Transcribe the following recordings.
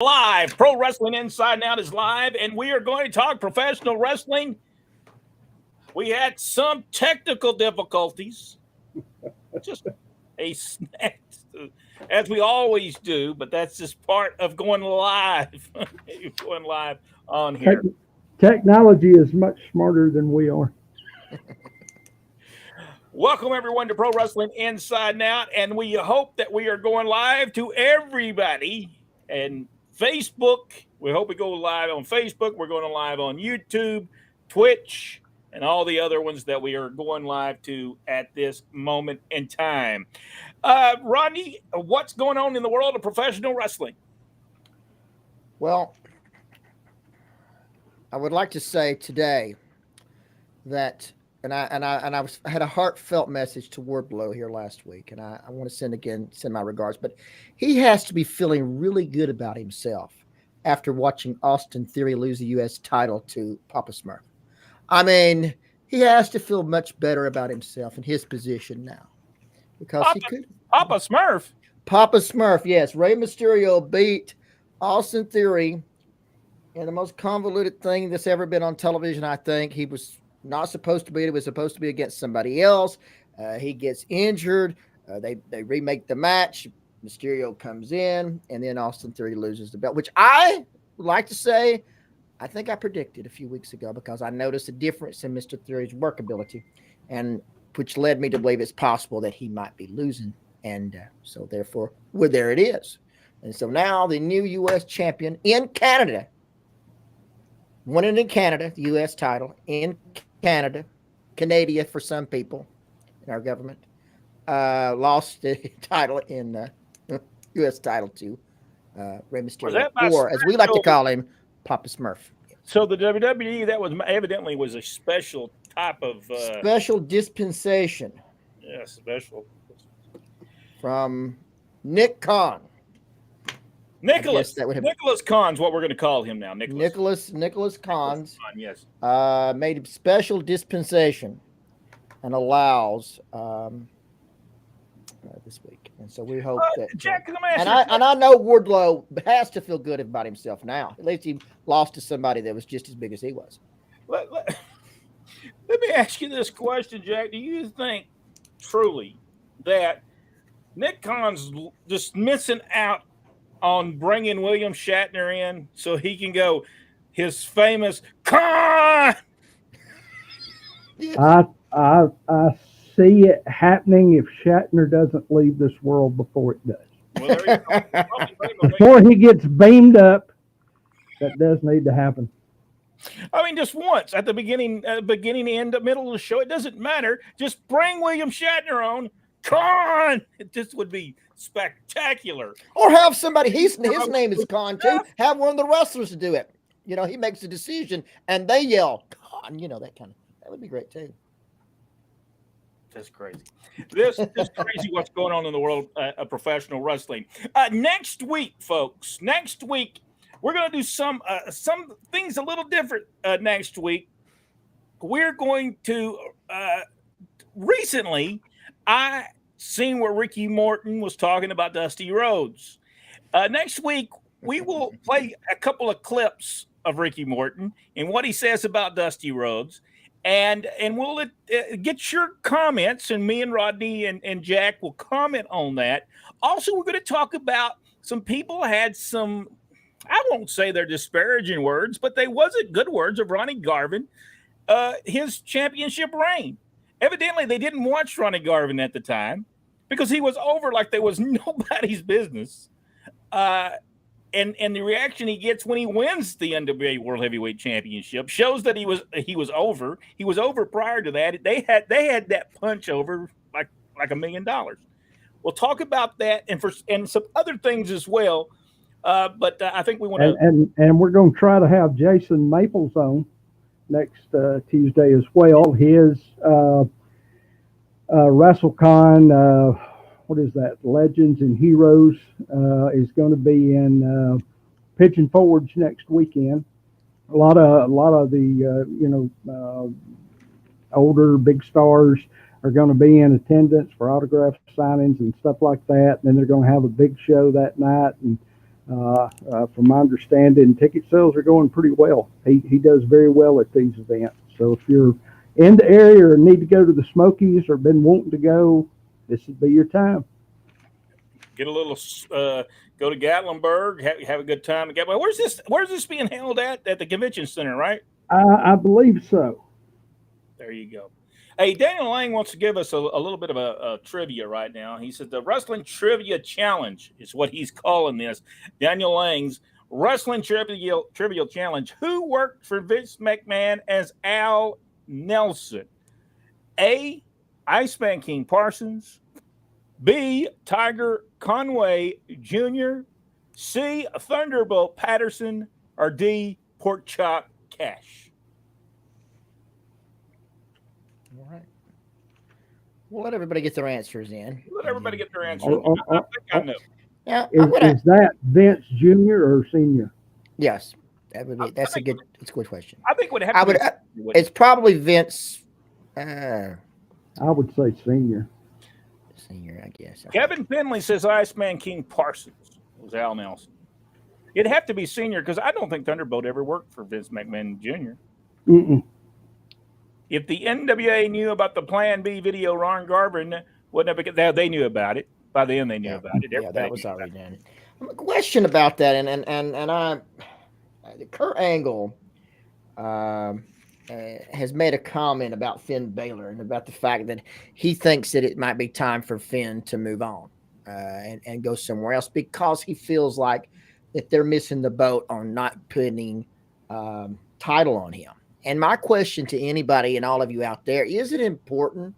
Live. Pro Wrestling Inside and Out is live, and we are going to talk professional wrestling. We had some technical difficulties, just a snack, as we always do, but that's just part of going live. Going live on here. Technology is much smarter than we are. Welcome, everyone, to Pro Wrestling Inside and Out, and we hope that we are going live to everybody. And Facebook, we hope we go live on Facebook. We're going live on YouTube, Twitch, and all the other ones that we are going live to at this moment in time. Rodney, what's going on in the world of professional wrestling? Well, I would like to say today that, I had a heartfelt message to Wardlow here last week, and I want to send my regards. But he has to be feeling really good about himself after watching Austin Theory lose the U.S. title to Papa Smurf. I mean, he has to feel much better about himself in his position now, because he could. Papa Smurf. Papa Smurf, yes. Rey Mysterio beat Austin Theory in the most convoluted thing that's ever been on television. I think he was not supposed to be. It was supposed to be against somebody else. He gets injured. They remake the match. Mysterio comes in, and then Austin Theory loses the belt, which I would like to say I think I predicted a few weeks ago, because I noticed a difference in Mr. Theory's workability, and which led me to believe it's possible that he might be losing. And so therefore, well, there it is. And so now the new U.S. champion in Canada, winning in Canada, the U.S. title in Canada, Canada for some people in our government, lost the title in U.S. title to Rey Mysterio, or as we like to call him, Papa Smurf. So the WWE, that was evidently was a special type of special dispensation. Yeah, special from Nick Khan. Nicholas Khan's what we're going to call him now. Nicholas Khan's. Yes. Made a special dispensation and allows this week, and so we hope that. Jack, I know Wardlow has to feel good about himself now. At least he lost to somebody that was just as big as he was. Let me ask you this question, Jack. Do you think truly that Nick Khan's just missing out on bringing William Shatner in so he can go his famous Khan? I see it happening if Shatner doesn't leave this world before it does. Well, there you go. Before he gets beamed up, that does need to happen. I mean, just once at the beginning, end, middle of the show. It doesn't matter. Just bring William Shatner on. Khan. This would be spectacular. Or have somebody. His name is Khan too. Have one of the wrestlers to do it. You know, he makes a decision and they yell Khan. You know, that would be great too. That's crazy. This is crazy what's going on in the world of professional wrestling. Next week, folks. Next week, we're going to do some things a little different. Next week, we're going to. Recently, I seen where Ricky Morton was talking about Dusty Rhodes. Next week, we will play a couple of clips of Ricky Morton and what he says about Dusty Rhodes. And we'll get your comments, and me and Rodney and Jack will comment on that. Also, we're going to talk about some people had some, I won't say they're disparaging words, but they wasn't good words of Ronnie Garvin, his championship reign. Evidently, they didn't watch Ronnie Garvin at the time because he was over like there was nobody's business. And the reaction he gets when he wins the NWA World Heavyweight Championship shows that he was over. He was over prior to that. They had that punch over like $1 million. We'll talk about that and some other things as well. But I think we want to and we're going to try to have Jason Maples on next Tuesday as well. His WrestleCon. What is that? Legends and Heroes is going to be in Pigeon Forge next weekend. A lot of the older big stars are going to be in attendance for autograph signings and stuff like that. And then they're going to have a big show that night, and From my understanding, ticket sales are going pretty well. He does very well at these events. So if you're in the area or need to go to the Smokies or been wanting to go, this would be your time. Get a little, go to Gatlinburg, have a good time. Where's this being held at? At the convention center, right? I believe so. There you go. Hey, Daniel Lang wants to give us a little bit of a trivia right now. He said the Wrestling Trivia Challenge is what he's calling this. Daniel Lang's Wrestling Trivia Challenge. Who worked for Vince McMahon as Al Nelson? A, Iceman King Parsons. B, Tiger Conway Jr. C, Thunderbolt Patterson. Or D, Pork Chop Cash. All right. We'll let everybody get their answers in. Let everybody get their answers. I think I know. Yeah, is that Vince Jr. or Senior? Yes, that would be. That's a good question. I think it would have to be. It's probably Vince. I would say Senior. Senior, I guess. Kevin Finley says Iceman King Parsons was Al Nelson. It'd have to be Senior because I don't think Thunderbolt ever worked for Vince McMahon Jr. Mm-mm. If the NWA knew about the Plan B video, Ron Garvin wouldn't have. They knew about it. By then, they knew about it. Yeah, that was already done. A question about that, and I, Kurt Angle has made a comment about Finn Balor and about the fact that he thinks that it might be time for Finn to move on and go somewhere else because he feels like that they're missing the boat on not putting title on him. And my question to anybody and all of you out there, is it important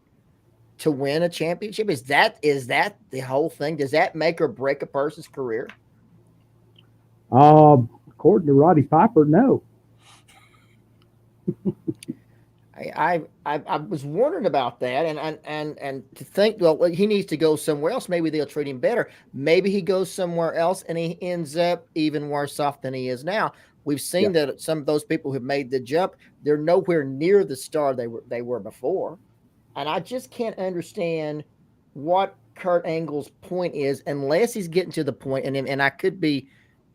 to win a championship? Is that the whole thing? Does that make or break a person's career? According to Roddy Piper, no. I was wondering about that and to think, well, he needs to go somewhere else. Maybe they'll treat him better. Maybe he goes somewhere else and he ends up even worse off than he is now. We've seen that some of those people who've made the jump, they're nowhere near the star they were before. And I just can't understand what Kurt Angle's point is unless he's getting to the point, and I could be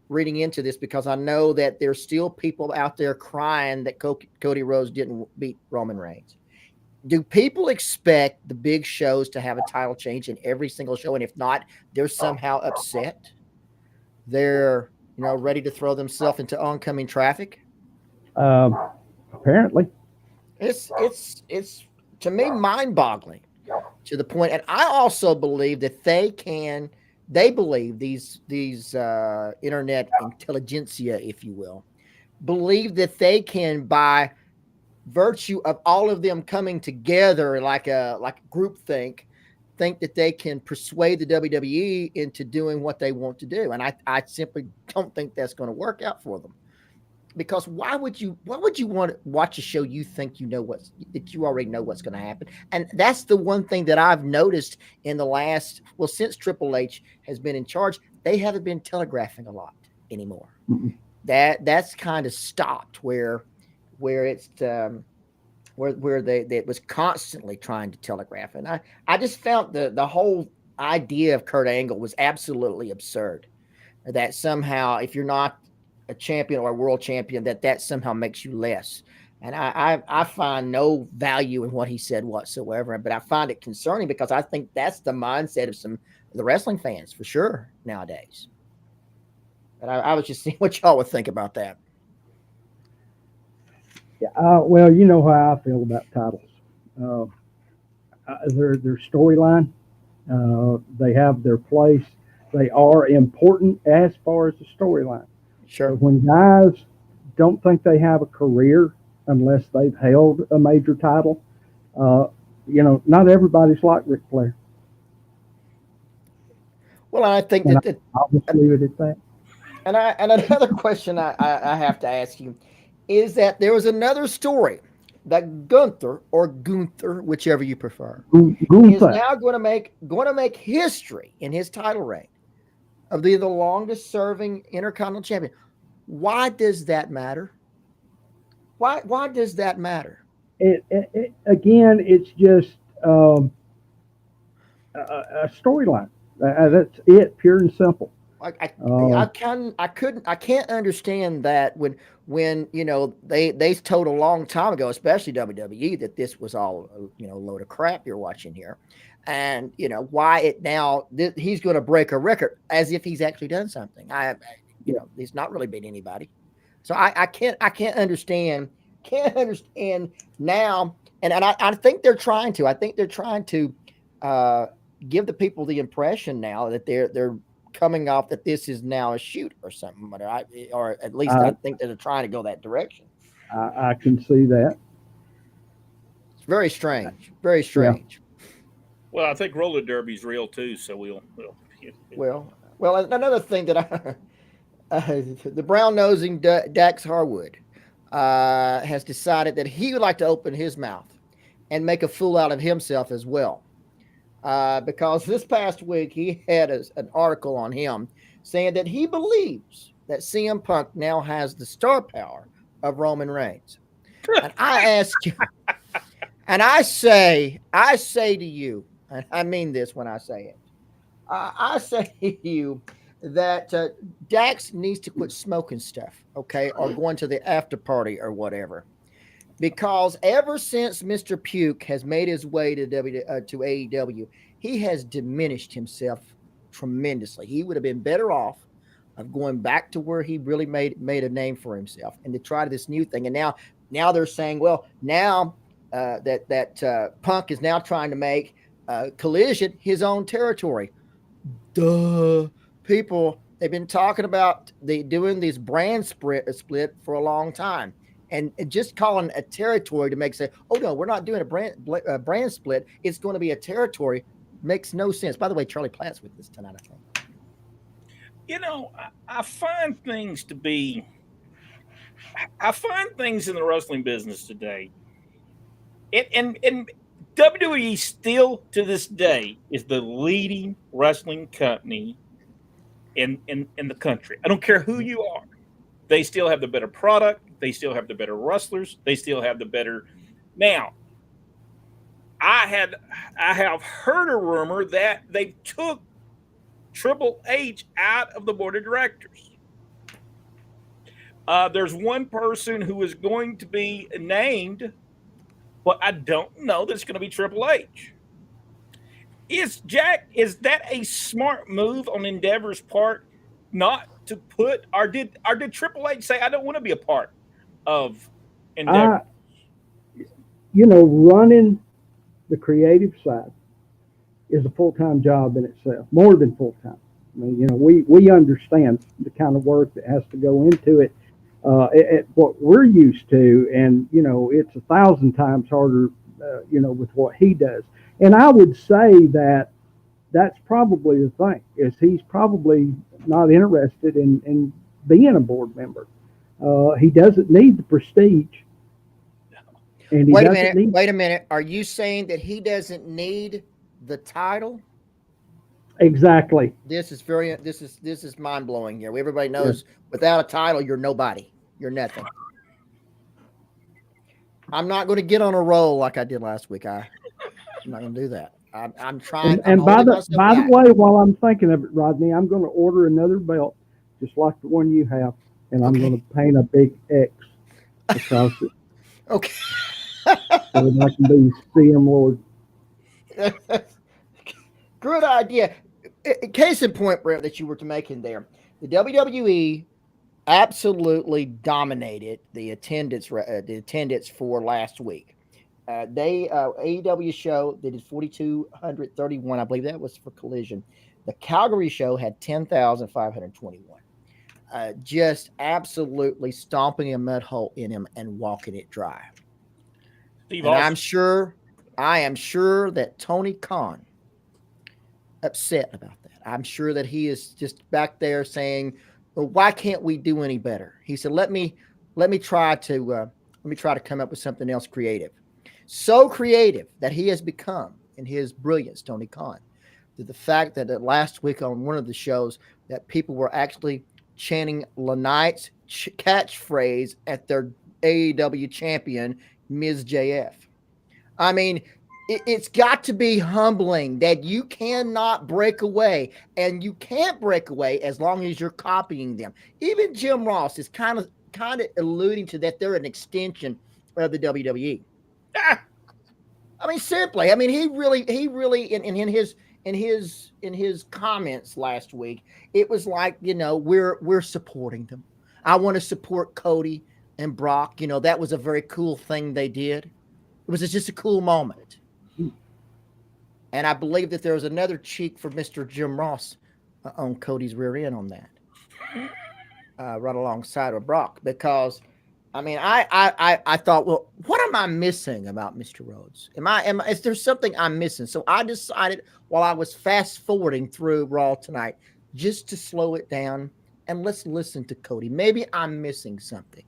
reading into this because I know that there's still people out there crying that Cody Rhodes didn't beat Roman Reigns. Do people expect the big shows to have a title change in every single show? And if not, they're somehow upset. They're ready to throw themselves into oncoming traffic. Apparently, it's to me mind-boggling to the point. And I also believe that they believe these internet intelligentsia, if you will, believe that they can, by virtue of all of them coming together like a groupthink, think that they can persuade the WWE into doing what they want to do. And I simply don't think that's going to work out for them. Because why would you want to watch a show you think you already know what's going to happen? And that's the one thing that I've noticed in since Triple H has been in charge, they haven't been telegraphing a lot anymore. Mm-hmm. That's kind of stopped where it's where they was constantly trying to telegraph. And I just felt the whole idea of Kurt Angle was absolutely absurd. That somehow if you're not a champion or a world champion, that somehow makes you less. And I find no value in what he said whatsoever, but I find it concerning because I think that's the mindset of some of the wrestling fans for sure nowadays. But I was just seeing what y'all would think about that. Yeah, well, you know how I feel about titles. Their storyline, they have their place. They are important as far as the storyline. Sure. But when guys don't think they have a career unless they've held a major title, not everybody's like Ric Flair. Well, I think that I'll just leave it at that. And another question I have to ask you is that there was another story that Gunther, whichever you prefer, is now going to make history in his title reign of being the longest serving Intercontinental Champion. Why does that matter? Why does that matter? Again, it's just a storyline. That's it, pure and simple. I can't understand that when they told a long time ago, especially WWE, that this was all a load of crap you're watching here, and why it now he's going to break a record as if he's actually done something. He's not really beat anybody, so I can't understand now, and I think they're trying to. I think they're trying to give the people the impression now that they're coming off that this is now a shoot or something, or at least I think that they're trying to go that direction. I can see that. It's very strange. Very strange. Yeah. Well, I think roller derby's real too, so we'll. Well, another thing that the brown-nosing Dax Harwood has decided that he would like to open his mouth and make a fool out of himself as well. Because this past week he had an article on him saying that he believes that CM Punk now has the star power of Roman Reigns. And I ask you, and I say to you, and I mean this when I say it, I say to you that Dax needs to quit smoking stuff, okay, or going to the after party or whatever. Because ever since Mr. Puke has made his way to AEW, he has diminished himself tremendously. He would have been better off of going back to where he really made a name for himself and to try this new thing. And now they're saying, well, now that Punk is now trying to make Collision his own territory. Duh. People, they've been talking about doing this brand split for a long time. And just calling a territory to say, oh, no, we're not doing a brand split. It's going to be a territory. Makes no sense. By the way, Charlie Platt's with us tonight, I think. I find things in the wrestling business today. And WWE still to this day is the leading wrestling company in the country. I don't care who you are. They still have the better product. They still have the better wrestlers. They still have the better. Now, I have heard a rumor that they took Triple H out of the board of directors. There's one person who is going to be named, but I don't know that's going to be Triple H. Is that a smart move on Endeavor's part not to put, or did Triple H say, I don't want to be a part of Endeavor? Running the creative side is a full-time job in itself, more than full-time. I mean, we understand the kind of work that has to go into it. At what we're used to, and it's 1,000 times harder, with what he does. And I would say that that's probably the thing, is he's probably not interested in being a board member. He doesn't need the prestige. And wait a minute. Are you saying that he doesn't need the title? Exactly. This is mind blowing here. Everybody knows without a title, you're nobody. You're nothing. I'm not going to get on a roll like I did last week. I'm not going to do that. I'm trying. And by the way, while I'm thinking of it, Rodney, I'm going to order another belt, just like the one you have, and I'm going to paint a big X across it. Okay. So that I can be CM Lord. Good idea. Case in point, Brent, that you were making there. The WWE absolutely dominated the attendance for last week. AEW show, they did 4,231. I believe that was for Collision. The Calgary show had 10,521. Just absolutely stomping a mud hole in him and walking it dry. And I am sure that Tony Khan upset about that. I'm sure that he is just back there saying, well, why can't we do any better? He said, let me try to come up with something else creative. So creative that he has become in his brilliance, Tony Khan, to the fact that last week on one of the shows that people were actually chanting Lanite's catchphrase at their AEW champion, Ms. JF. I mean, it's got to be humbling that you cannot break away, and you can't break away as long as you're copying them. Even Jim Ross is kind of alluding to that they're an extension of the WWE. Ah, I mean, simply, I mean, he really in his comments last week, it was like, we're supporting them. I want to support Cody and Brock. That was a very cool thing they did. It was just a cool moment. And I believe that there was another cheek for Mr. Jim Ross on Cody's rear end on that, right alongside of Brock. Because, I mean, I thought, well, what am I missing about Mr. Rhodes? Is there something I'm missing? So I decided while I was fast forwarding through Raw tonight, just to slow it down and let's listen to Cody. Maybe I'm missing something.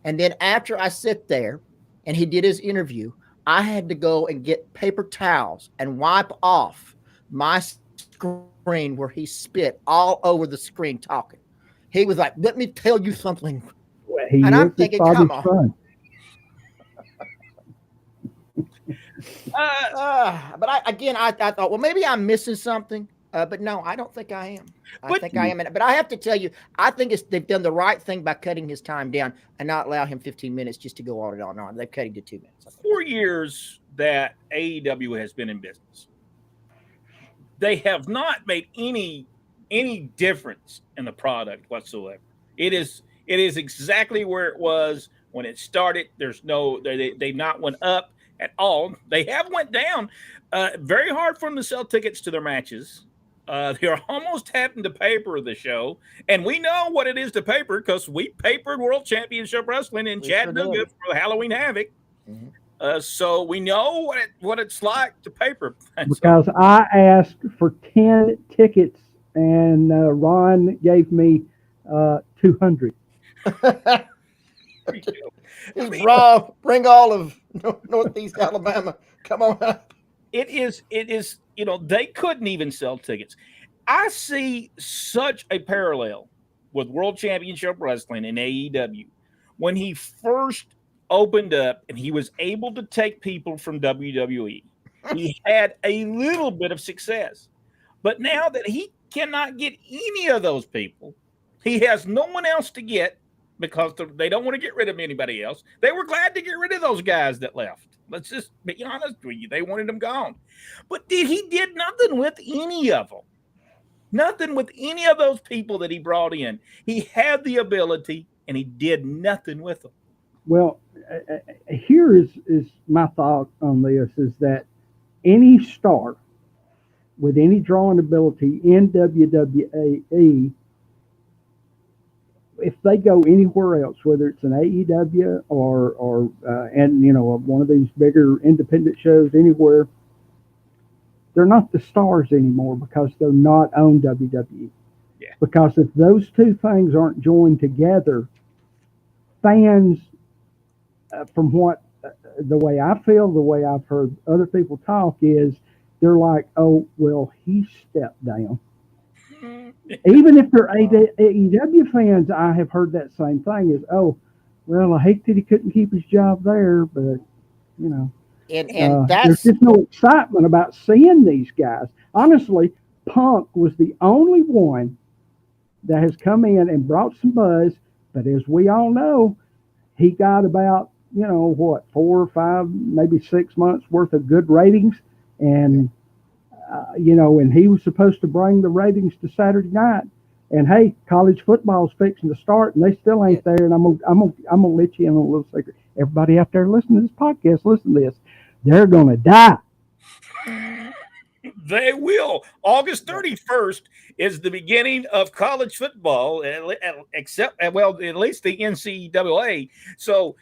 And then after I sit there and he did his interview, I had to go and get paper towels and wipe off my screen where he spit all over the screen talking. He was like, let me tell you something. Well, and I'm thinking, come on. But I thought, well, maybe I'm missing something. But no, I don't think I am. I think I am. But I have to tell you, I think they've done the right thing by cutting his time down and not allow him 15 minutes just to go on and on and on. They've cut him to 2 minutes. 4 years that AEW has been in business, they have not made any difference in the product whatsoever. It is exactly where it was when it started. There's no they've not went up at all. They have went down. Very hard for them to sell tickets to their matches. They're almost having to paper the show, and we know what it is to paper because we papered World Championship Wrestling in Chattanooga for Halloween Havoc. Mm-hmm. So we know what it's like to paper. Because I asked for 10 tickets, and Ron gave me 200. Rob, bring all of Northeast Alabama. Come on up. It is, they couldn't even sell tickets. I see such a parallel with World Championship Wrestling and AEW. When he first opened up and he was able to take people from WWE, he had a little bit of success. But now that he cannot get any of those people, he has no one else to get because they don't want to get rid of anybody else. They were glad to get rid of those guys that left. Let's just be honest with you. They wanted them gone. But he did nothing with any of them. Nothing with any of those people that he brought in. He had the ability, and he did nothing with them. Well, here is my thought on this, is that any star with any drawing ability in WWE, if they go anywhere else, whether it's an AEW or one of these bigger independent shows anywhere, they're not the stars anymore because they're not on WWE. Yeah. Because if those two things aren't joined together, fans, from what the way I feel, the way I've heard other people talk, is they're like, oh, well, he stepped down. Even if they're AEW fans, I have heard that same thing, is, oh, well, I hate that he couldn't keep his job there, but, and there's just no excitement about seeing these guys. Honestly, Punk was the only one that has come in and brought some buzz, but as we all know, he got about, 4 or 5, maybe 6 months worth of good ratings, and and he was supposed to bring the ratings to Saturday night. And hey, college football's fixing to start, and they still ain't there. And I'm gonna let you in on a little secret. Everybody out there listening to this podcast, listen to this. They're gonna die. They will. August 31st is the beginning of college football, except, well, at least the NCAA. So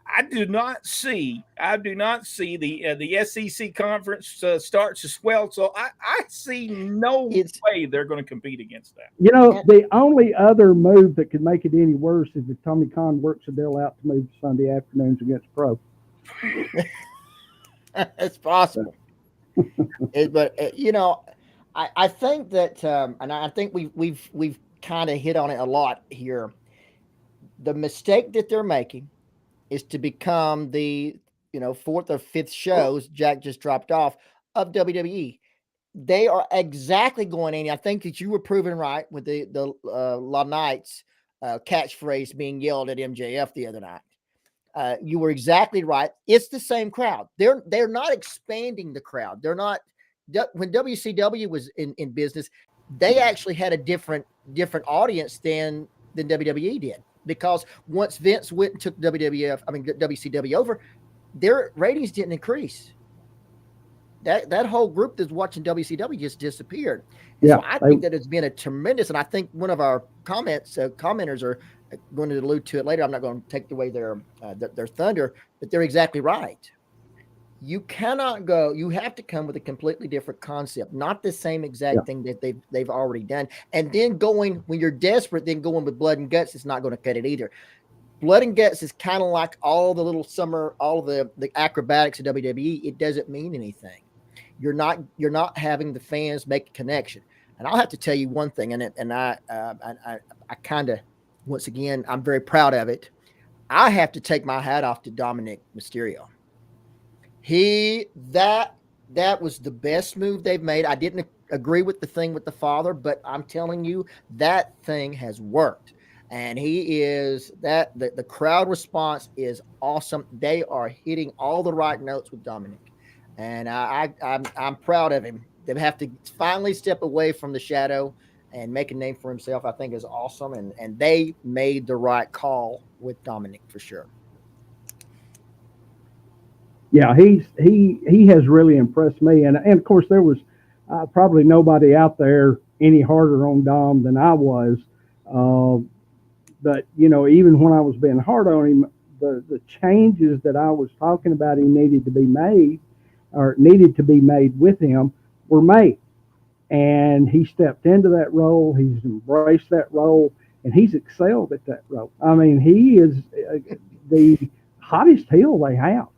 I do not see the SEC conference starts as well. So I see no way they're going to compete against that. The only other move that could make it any worse is if Tommy Khan works a deal out to move Sunday afternoons against pro. It's possible. But I think that, and I think we've kind of hit on it a lot here. The mistake that they're making is to become the fourth or fifth shows, Jack just dropped off, of WWE. They are exactly going in. I think that you were proven right with the La Knights catchphrase being yelled at MJF the other night. You were exactly right. It's the same crowd. They're not expanding the crowd. They're not. When WCW was in business, they actually had a different audience than WWE did, because once Vince went and took WCW over, their ratings didn't increase. That whole group that's watching WCW just disappeared. And so I think that it's been a tremendous, and I think one of our commenters are going to allude to it later. I'm not going to take away their thunder, but they're exactly right. You cannot go. You have to come with a completely different concept, not the same exact thing that they've already done. And then going when you're desperate, then going with blood and guts is not going to cut it either. Blood and guts is kind of like all the acrobatics of WWE. It doesn't mean anything. You're not having the fans make a connection. And I'll have to tell you one thing, and I kind of, once again, I'm very proud of it. I have to take my hat off to Dominic Mysterio. That was the best move they've made. I didn't agree with the thing with the father, but I'm telling you, that thing has worked. And he is the crowd response is awesome. They are hitting all the right notes with Dominic. And I'm proud of him. They have to finally step away from the shadow and make a name for himself. I think is awesome. And they made the right call with Dominic for sure. Yeah, he has really impressed me. And of course, there was probably nobody out there any harder on Dom than I was. But, even when I was being hard on him, the changes that I was talking about he needed to be made with him were made. And he stepped into that role. He's embraced that role, and he's excelled at that role. I mean, he is the hottest heel they have.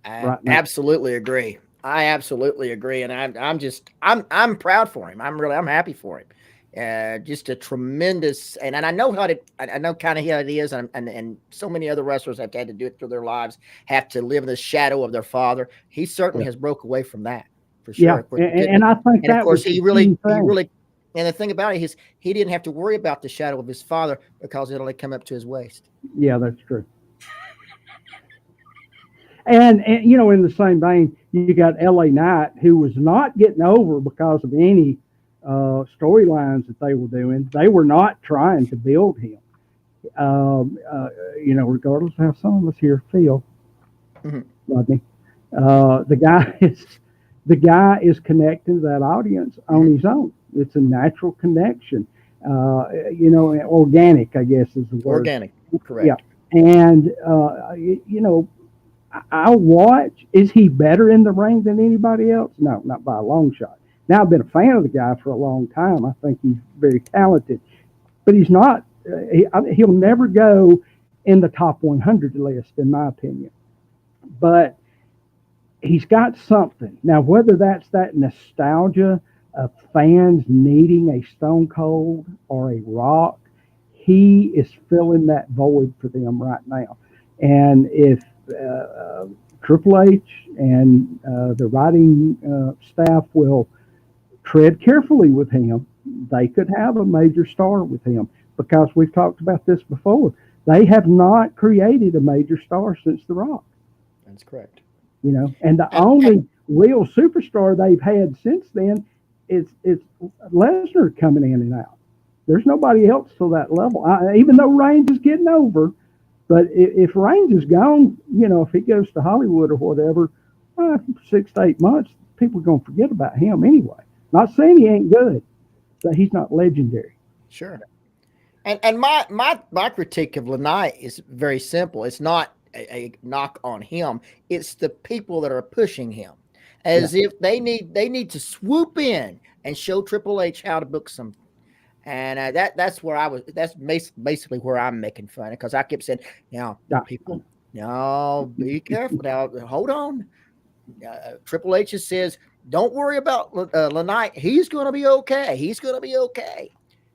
I absolutely agree. I absolutely agree. And I'm proud for him. I'm happy for him. Just a tremendous, and I know I know kind of how it is. And so many other wrestlers have had to do it through their lives, have to live in the shadow of their father. He certainly has broke away from that for sure. Yeah. And I think and of course he really, and the thing about it is he didn't have to worry about the shadow of his father because it only come up to his waist. Yeah, that's true. And in the same vein, you got LA Knight, who was not getting over because of any storylines that they were doing. They were not trying to build him. Regardless of how some of us here feel, Rodney, the guy is connecting to that audience on his own. It's a natural connection. Organic, I guess is the word. Organic, correct. Yeah, and I'll watch. Is he better in the ring than anybody else? No, not by a long shot. Now, I've been a fan of the guy for a long time. I think he's very talented, but he's not. He'll never go in the top 100 list, in my opinion. But he's got something. Now, whether that's that nostalgia of fans needing a Stone Cold or a Rock, he is filling that void for them right now. And if Triple H and the writing staff will tread carefully with him, they could have a major star with him, because we've talked about this before. They have not created a major star since The Rock. That's correct. And the only real superstar they've had since then is Lesnar coming in and out. There's nobody else to that level. Even though Reigns is getting over, but if Reigns is gone, if he goes to Hollywood or whatever, 6 to 8 months, people are going to forget about him anyway. Not saying he ain't good, but he's not legendary. Sure. And my critique of LaKnight is very simple. It's not a knock on him. It's the people that are pushing him, as if they need to swoop in and show Triple H how to book something. And that's where I was. That's basically where I'm making fun, because I kept saying, people, no, be careful. Now, hold on. Triple H says, don't worry about LaKnight. He's going to be okay. He's going to be okay.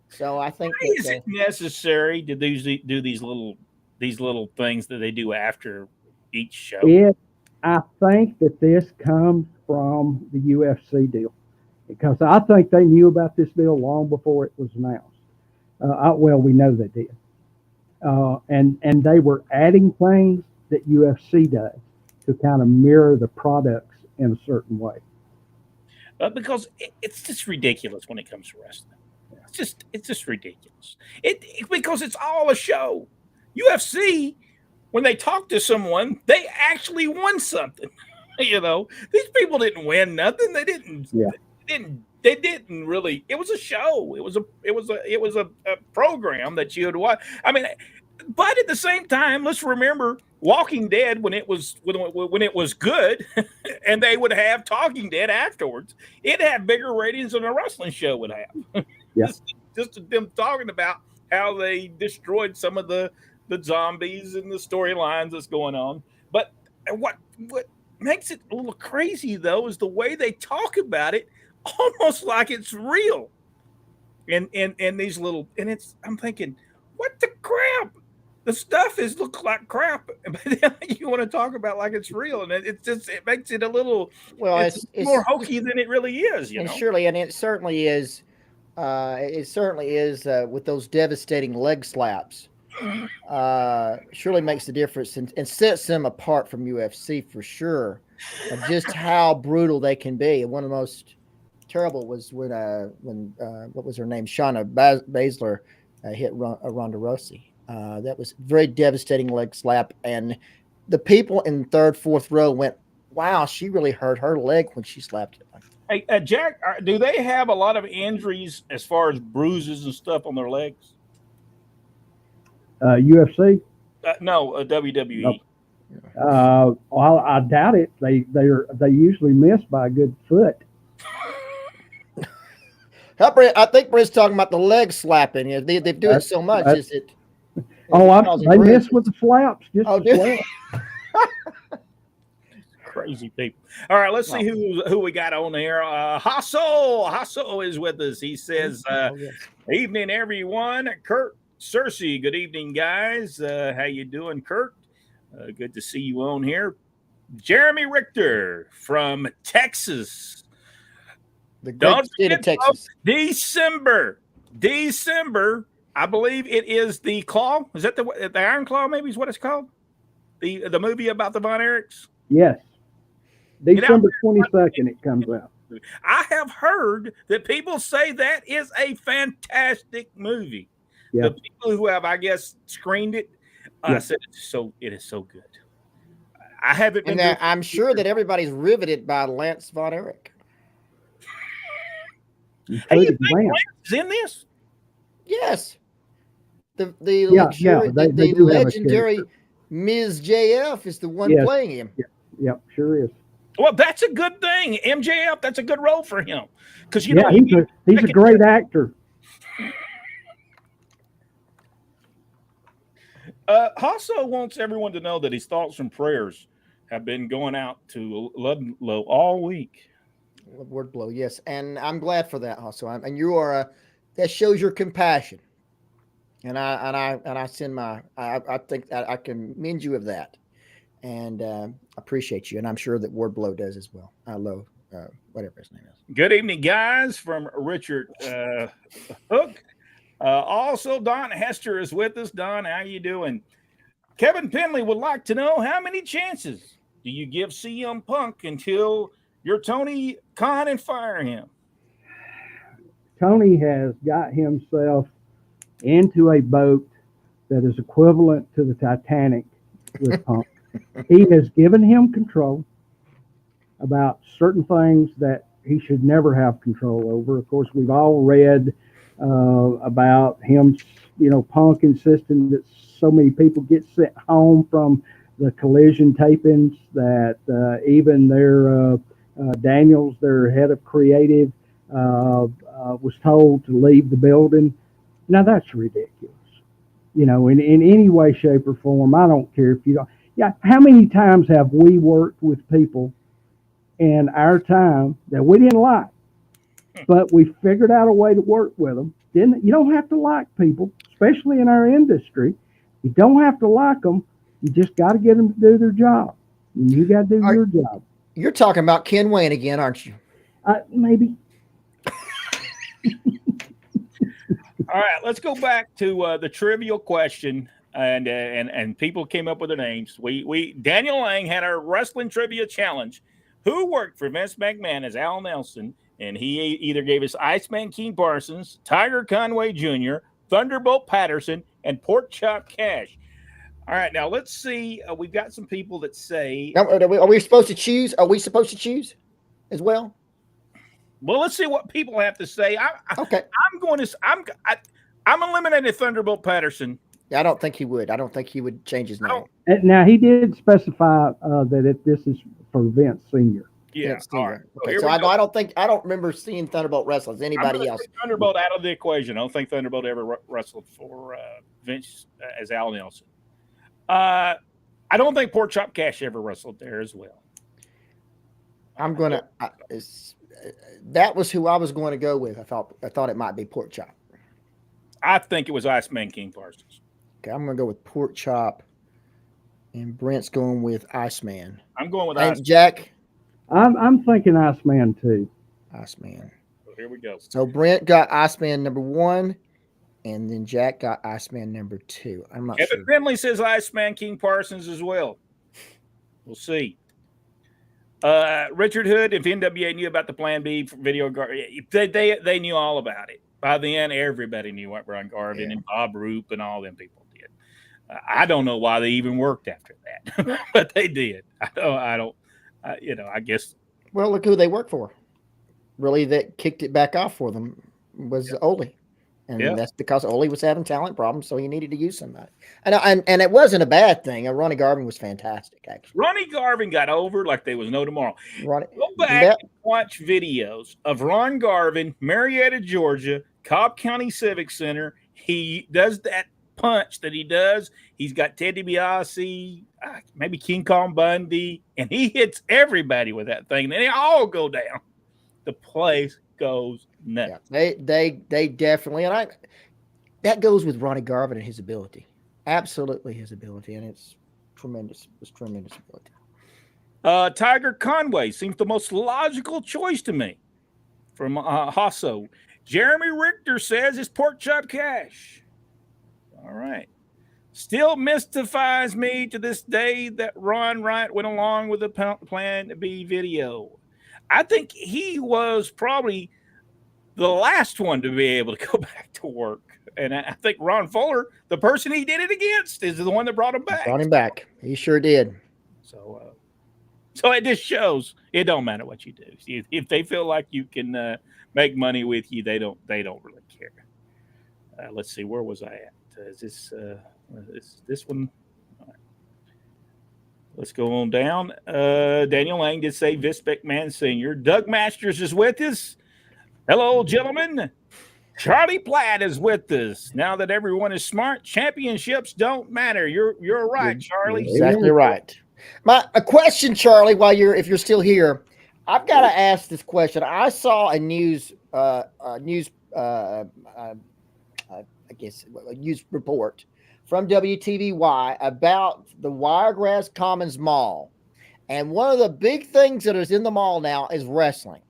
So I think is it necessary to do these little things that they do after each show? I think that this comes from the UFC deal because I think they knew about this deal long before it was announced. Well, we know they did. And they were adding things that UFC does to kind of mirror the products in a certain way. Because it's just ridiculous when it comes to wrestling. It's just ridiculous. Because it's all a show. UFC, when they talk to someone, they actually won something. You know, these people didn't win nothing. They didn't. Yeah. They didn't really. It was a show. It was a program that you would watch. I mean, but at the same time, let's remember Walking Dead when it was good, and they would have Talking Dead afterwards. It had bigger ratings than a wrestling show would have. Yeah. Just them talking about how they destroyed some of the zombies and the storylines that's going on. But what makes it a little crazy though is the way they talk about it, almost like it's real. And these little, and I'm thinking, what the crap? The stuff looks like crap, but you want to talk about like it's real, and it makes it a little it's more hokey than it really is. You know, surely, and it certainly is. It certainly is with those devastating leg slaps. Surely makes the difference and sets them apart from UFC for sure. Of just how brutal they can be. And one of the most terrible was when what was her name, Shayna Baszler hit Ronda Rousey. That was very devastating leg slap, and the people in third, fourth row went, "Wow, she really hurt her leg when she slapped it." Hey, Jack, do they have a lot of injuries as far as bruises and stuff on their legs? UFC? No, WWE. Nope. Well, I doubt it. They usually miss by a good foot. I think Brent's talking about the leg slapping. You know, they do it so much. Is it? They miss with the slaps. Just the slaps. Crazy people. All right, let's see who we got on here. Hasso is with us. He says, "Evening, everyone." Kurt Cersei. Good evening, guys. How you doing, Kurt? Good to see you on here. Jeremy Richter from Texas. The great state of Texas. December. I believe it is the Claw. Is that the Iron Claw? Maybe is what it's called. The movie about the Von Erichs. Yes. December 22nd, it comes out. I have heard that people say that is a fantastic movie. Yeah. The people who have, I guess, screened it said it is so good. I haven't been. And I'm sure that everybody's riveted by Lance Von Erich. Hey, you think Lance is in this? Yes. The legendary Ms. JF is the one playing him. Yep, sure is. Well, that's a good thing. MJF, that's a good role for him. Because he's a great actor. Hasso wants everyone to know that his thoughts and prayers have been going out to Ludlow all week. Wordblow, yes, and I'm glad for that, Hasso. And you are that shows your compassion. And I send I think that I commend you of that, and appreciate you, and I'm sure that Wardblow does as well. Low, whatever his name is. Good evening, guys, from Richard Hook. Also, Don Hester is with us. Don, how you doing? Kevin Penley would like to know, how many chances do you give CM Punk until you're Tony Khan and fire him? Tony has got himself into a boat that is equivalent to the Titanic with Punk. He has given him control about certain things that he should never have control over. Of course, we've all read about him, Punk insisting that so many people get sent home from the Collision tapings that even their Daniels, their head of creative, was told to leave the building. Now that's ridiculous. In any way, shape, or form. I don't care if you don't. Yeah, how many times have we worked with people in our time that we didn't like, but we figured out a way to work with them? You don't have to like people, especially in our industry. You don't have to like them. You just got to get them to do their job. You got to do your job. You're talking about Ken Wayne again, aren't you? Maybe. All right, let's go back to the trivial question, and people came up with their names. We Daniel Lang had our wrestling trivia challenge. Who worked for Vince McMahon as Al Nelson? And he either gave us Iceman King Parsons, Tiger Conway Jr., Thunderbolt Patterson, and Pork Chop Cash. All right, now let's see. We've got some people that say. Now, are we supposed to choose? Are we supposed to choose as well? Well, let's see what people have to say. Okay. I'm eliminating Thunderbolt Patterson. I don't think he would. I don't think he would change his name. Now he did specify that this is for Vince Senior. Yeah. All right. Okay. So I don't remember seeing Thunderbolt wrestle as anybody else. Thunderbolt out of the equation. I don't think Thunderbolt ever wrestled for Vince as Al Nelson. I don't think Pork Chop Cash ever wrestled there as well. I'm gonna. That was who I was going to go with. I thought it might be Pork Chop. I think it was Iceman King Parsons. Okay, I'm going to go with Pork Chop, and Brent's going with Iceman. I'm going with Iceman. Jack. I'm thinking Iceman too. Iceman. So here we go. So Brent got Iceman number 1, and then Jack got Iceman number 2. I'm not sure. Finley says Iceman King Parsons as well. We'll see. Richard Hood, if NWA knew about the Plan B video, they knew all about it. By the end, everybody knew what Ron Garvin and Bob Roop and all them people did. I don't know why they even worked after that, but they did. I guess. Well, look who they work for. Really, that kicked it back off for them was Ole. And that's because Ole was having talent problems, so he needed to use somebody. And it wasn't a bad thing. Ronnie Garvin was fantastic, actually. Ronnie Garvin got over like there was no tomorrow. Go back and watch videos of Ron Garvin, Marietta, Georgia, Cobb County Civic Center. He does that punch that he does. He's got Ted DiBiase, maybe King Kong Bundy, and he hits everybody with that thing. And they all go down. The place goes nuts. Yeah, they definitely, and that goes with Ronnie Garvin and his ability. Absolutely his ability, and it's tremendous. It's tremendous ability. Tiger Conway seems the most logical choice to me from Hasso. Jeremy Richter says it's Pork Chop Cash. All right. Still mystifies me to this day that Ron Wright went along with the Plan B video. I think he was probably the last one to be able to go back to work. And I think Ron Fuller, the person he did it against, is the one that brought him back. Brought him back. He sure did. So it just shows it don't matter what you do. If they feel like you can make money with you, they don't really care. Let's see, where was I at? Is this one? All right. Let's go on down. Daniel Lang did say Vince McMahon Sr. Doug Masters is with us. Hello, gentlemen. Charlie Platt is with us. Now that everyone is smart, championships don't matter. You're right, Charlie. Exactly right. A question, Charlie, if you're still here, I've got to ask this question. I saw a news report from WTVY about the Wiregrass Commons Mall. And one of the big things that is in the mall now is wrestling.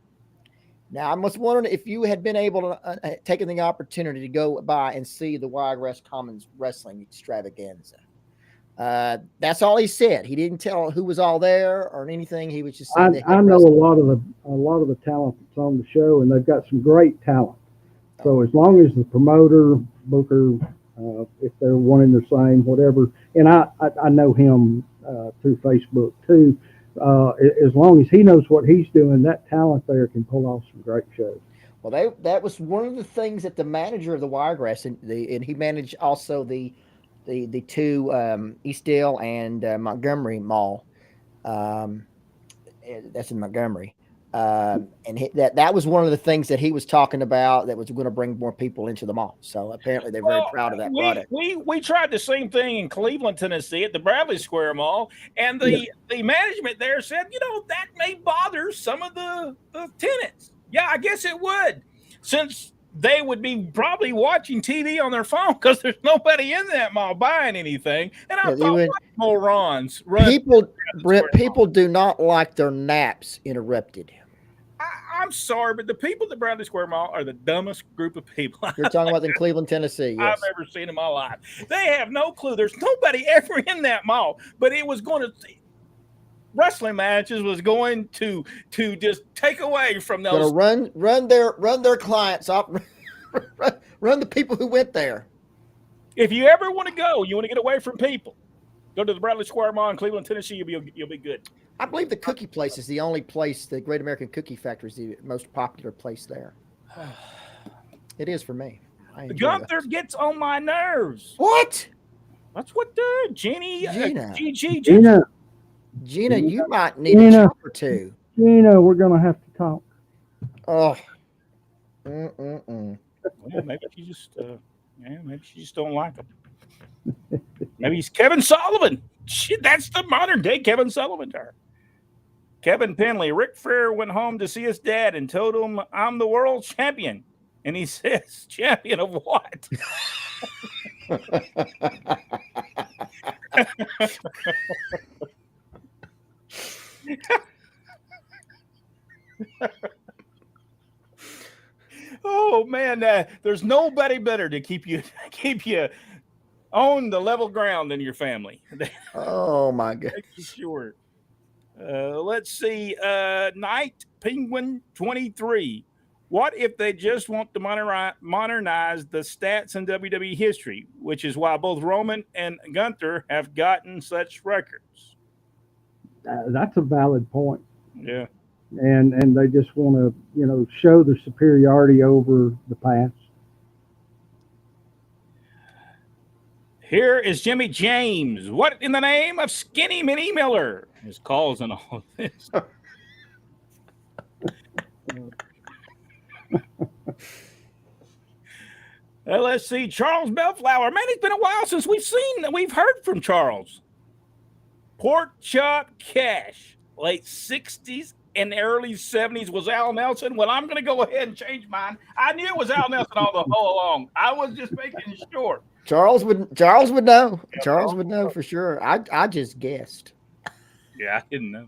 Now, I was wondering if you had been able to taken the opportunity to go by and see the Wiregrass Commons wrestling extravaganza. That's all he said. He didn't tell who was all there or anything. He was just saying I know a lot of the talent that's on the show, and they've got some great talent. So as long as the promoter, booker, if they're one and the same, whatever, and I know him through Facebook too. As long as he knows what he's doing, that talent there can pull off some great shows. Well, that was one of the things that the manager of the Wiregrass and he managed also the two Eastdale and Montgomery Mall. That's in Montgomery. And that was one of the things that he was talking about that was going to bring more people into the mall. So apparently they're very proud of that product. We tried the same thing in Cleveland, Tennessee at the Bradley Square Mall. And the management there said, that may bother some of the tenants. Yeah, I guess it would. Since they would be probably watching TV on their phone because there's nobody in that mall buying anything. And I thought, what morons run people, Brett, people do not like their naps interrupted. I'm sorry, but the people at the Bradley Square Mall are the dumbest group of people You're talking about in Cleveland, Tennessee. Yes. I've ever seen in my life. They have no clue. There's nobody ever in that mall, but it was going to wrestling matches was going to just take away from those. Run their clients off. Run the people who went there. If you ever want to go, you want to get away from people, go to the Bradley Square Mall in Cleveland, Tennessee. You'll be good. I believe the Cookie Place is the only place. The Great American Cookie Factory is the most popular place there. It is for me. Gunther gets on my nerves. What? That's what Gina, Gina, you might need a chop or two. Gina, we're gonna have to talk. Oh. Well, maybe she just don't like him. Maybe he's Kevin Sullivan. Shit, that's the modern day Kevin Sullivan term. Kevin Penley, Ric Flair went home to see his dad and told him, "I'm the world champion." And he says, "Champion of what?" Oh man, there's nobody better to keep you on the level ground than your family. Oh my God! Sure. Let's see. Night Penguin 23. What if they just want to modernize the stats in WWE history, which is why both Roman and Gunther have gotten such records? That's a valid point. Yeah. And they just want to, show the superiority over the past. Here is Jimmy James. What in the name of Skinny Minnie Miller? His calls and all of this. Let's see. Charles Bellflower. Man, it's been a while since we've heard from Charles. Pork Chop Cash. Late 60s and early 70s was Al Nelson. Well, I'm going to go ahead and change mine. I knew it was Al Nelson all along. I was just making sure. Charles would know. Yeah, Charles would know for sure. I just guessed. Yeah, I didn't know.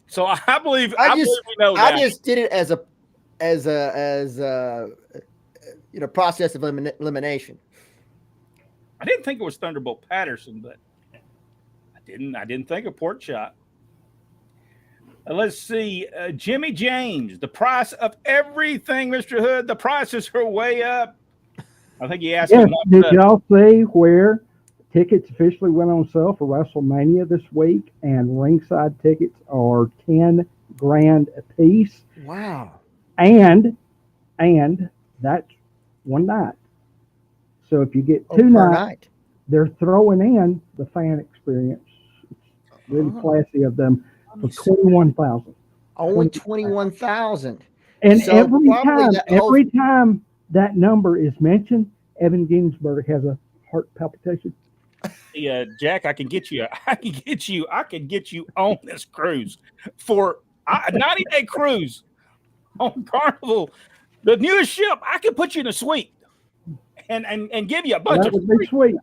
So I believe we know that. I just did it as a process of elimination. I didn't think it was Thunderbolt Patterson, but I didn't think of Pork Chop. Let's see. Jimmy James, the price of everything, Mr. Hood. The prices are way up. I think he asked. Yes, did y'all see where tickets officially went on sale for WrestleMania this week? And ringside tickets are $10,000 a piece. Wow. And that's one night. So if you get two nights, they're throwing in the fan experience. It's really classy of them for $21,000. Only $21,000. And so every time that number is mentioned, Evan Ginsberg has a heart palpitation. Yeah, Jack, I can get you on this cruise for a 90-day cruise on Carnival, the newest ship. I can put you in a suite and give you a bunch that would be sweet.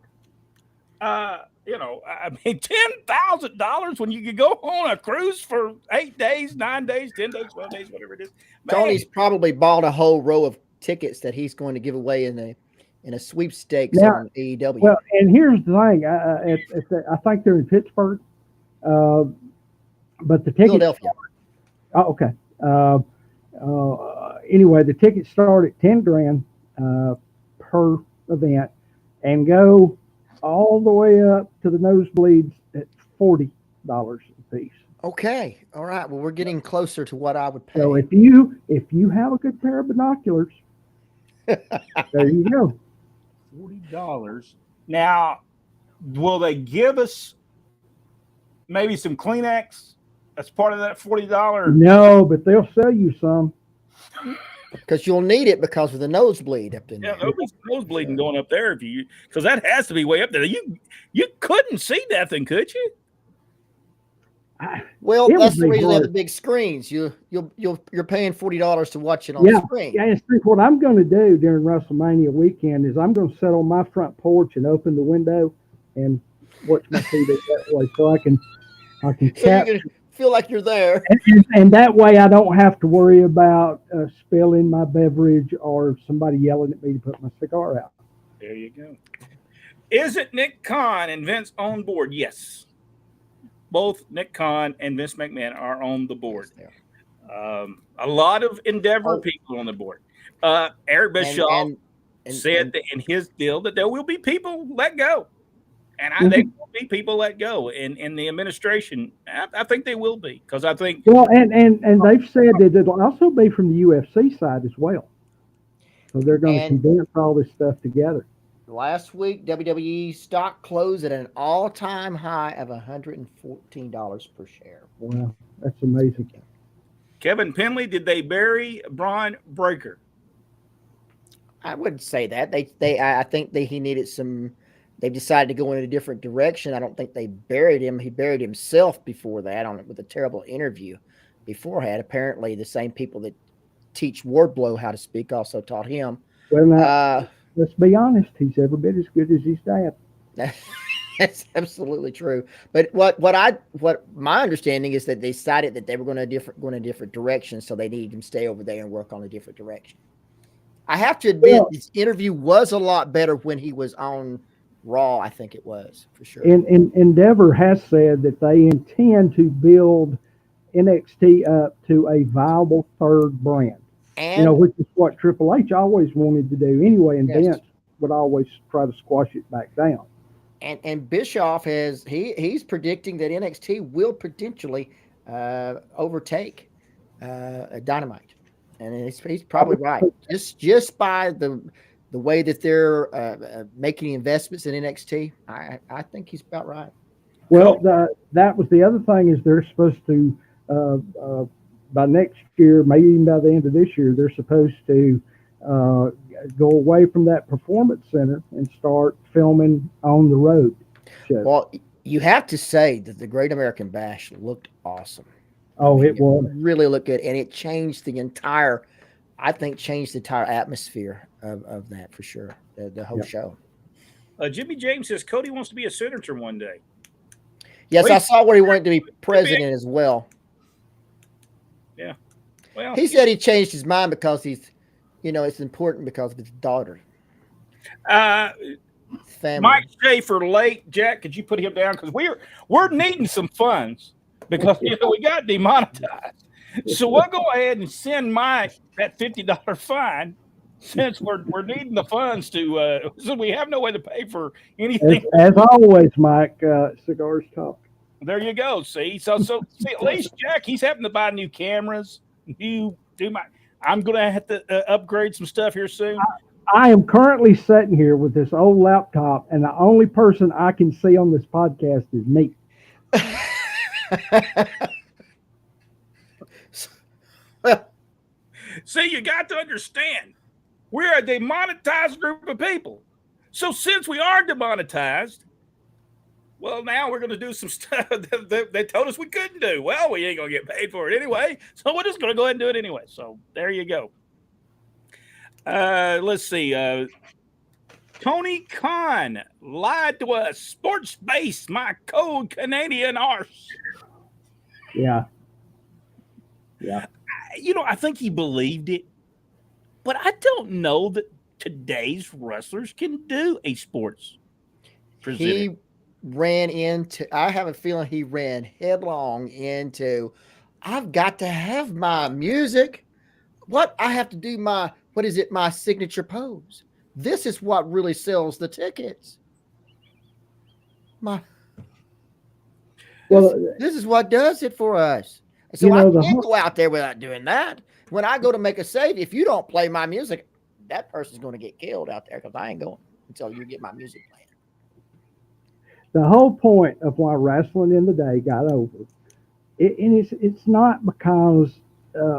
$10,000 when you could go on a cruise for 8 days, 9 days, 10 days, 12 days, whatever it is. Man. Tony's probably bought a whole row of tickets that he's going to give away in a sweepstakes on AEW. Well, and here's the thing: I think they're in Pittsburgh, but the tickets. Philadelphia. Oh, okay. Anyway, the tickets start at $10,000 per event, and go all the way up to the nosebleeds at $40 a piece. Okay. All right. Well, we're getting closer to what I would pay. So if you have a good pair of binoculars, there you go. $40. Now, will they give us maybe some Kleenex as part of that $40? No, but they'll sell you some. Because you'll need it because of the nosebleed up in there. Yeah, nobody's nosebleeding going up there because that has to be way up there. You couldn't see nothing, could you? Well, It that's would the be reason they have the hard. big screens. You're paying $40 to watch it on Yeah, the screen. yeah. And see, what I'm going to do during WrestleMania weekend is I'm going to sit on my front porch and open the window and watch my TV that way, so I can So you capture. can feel like you're there. And that way, I don't have to worry about spilling my beverage or somebody yelling at me to put my cigar out. There you go. Is it Nick Khan and Vince on board? Yes. Both Nick Khan and Vince McMahon are on the board. A lot of Endeavor people on the board. Eric Bischoff said that in his deal that there will be people let go. And I think there will be people let go in the administration. I think they will be, because I think. Well, and they've said that it'll also be from the UFC side as well. So they're going to condense all this stuff together. Last week, WWE stock closed at an all-time high of $114 per share. Wow, that's amazing. Kevin Penley, did they bury Braun Breaker? I wouldn't say that. I think he needed some. They decided to go in a different direction. I don't think they buried him. He buried himself before that with a terrible interview beforehand. Apparently, the same people that teach Wardlow how to speak also taught him. Well, now, let's be honest. He's every bit as good as his dad. That's absolutely true. But what my understanding is that they decided that they were going a different direction, so they needed him to stay over there and work on a different direction. I have to admit, this interview was a lot better when he was on Raw. I think it was, for sure. And Endeavor has said that they intend to build NXT up to a viable third brand. And, which is what Triple H always wanted to do anyway, and Vince would always try to squash it back down. And Bischoff he's predicting that NXT will potentially overtake Dynamite, and he's probably right. Just by the way that they're making investments in NXT, I think he's about right. Well, that was the other thing, is they're supposed to by next year, maybe even by the end of this year, they're supposed to go away from that performance center and start filming on the road shows. Well, you have to say that the Great American Bash looked awesome. Oh, it was. Really looked good, and it changed the entire atmosphere of that, for sure, the whole show. Jimmy James says Cody wants to be a senator one day. Yes, I saw where he wanted to be president as well. Yeah. Well, he said he changed his mind because it's important because of his daughter. Family. Mike Schaefer late. Jack, could you put him down? Because we're needing some funds because we got demonetized. So we'll go ahead and send Mike that $50 fine, since we're needing the funds to. So we have no way to pay for anything. As always, Mike, cigars talk. There you go. See, so see, at least Jack, he's having to buy new cameras. I'm going to have to upgrade some stuff here soon. I am currently sitting here with this old laptop, and the only person I can see on this podcast is me. See, you got to understand, we're a demonetized group of people. So since we are demonetized, well, now we're going to do some stuff that they told us we couldn't do. Well, we ain't going to get paid for it anyway, so we're just going to go ahead and do it anyway. So there you go. Let's see. Tony Khan lied to us. Sports base, my cold Canadian arse. Yeah. I think he believed it, but I don't know that today's wrestlers can do a sports presented. I have a feeling he ran headlong into, I've got to have my music. I have to do my signature pose. This is what really sells the tickets. This is what does it for us. So I can't go out there without doing that. When I go to make a save, if you don't play my music, that person's going to get killed out there, because I ain't going until you get my music playing. The whole point of why wrestling in the day got over, and it's not because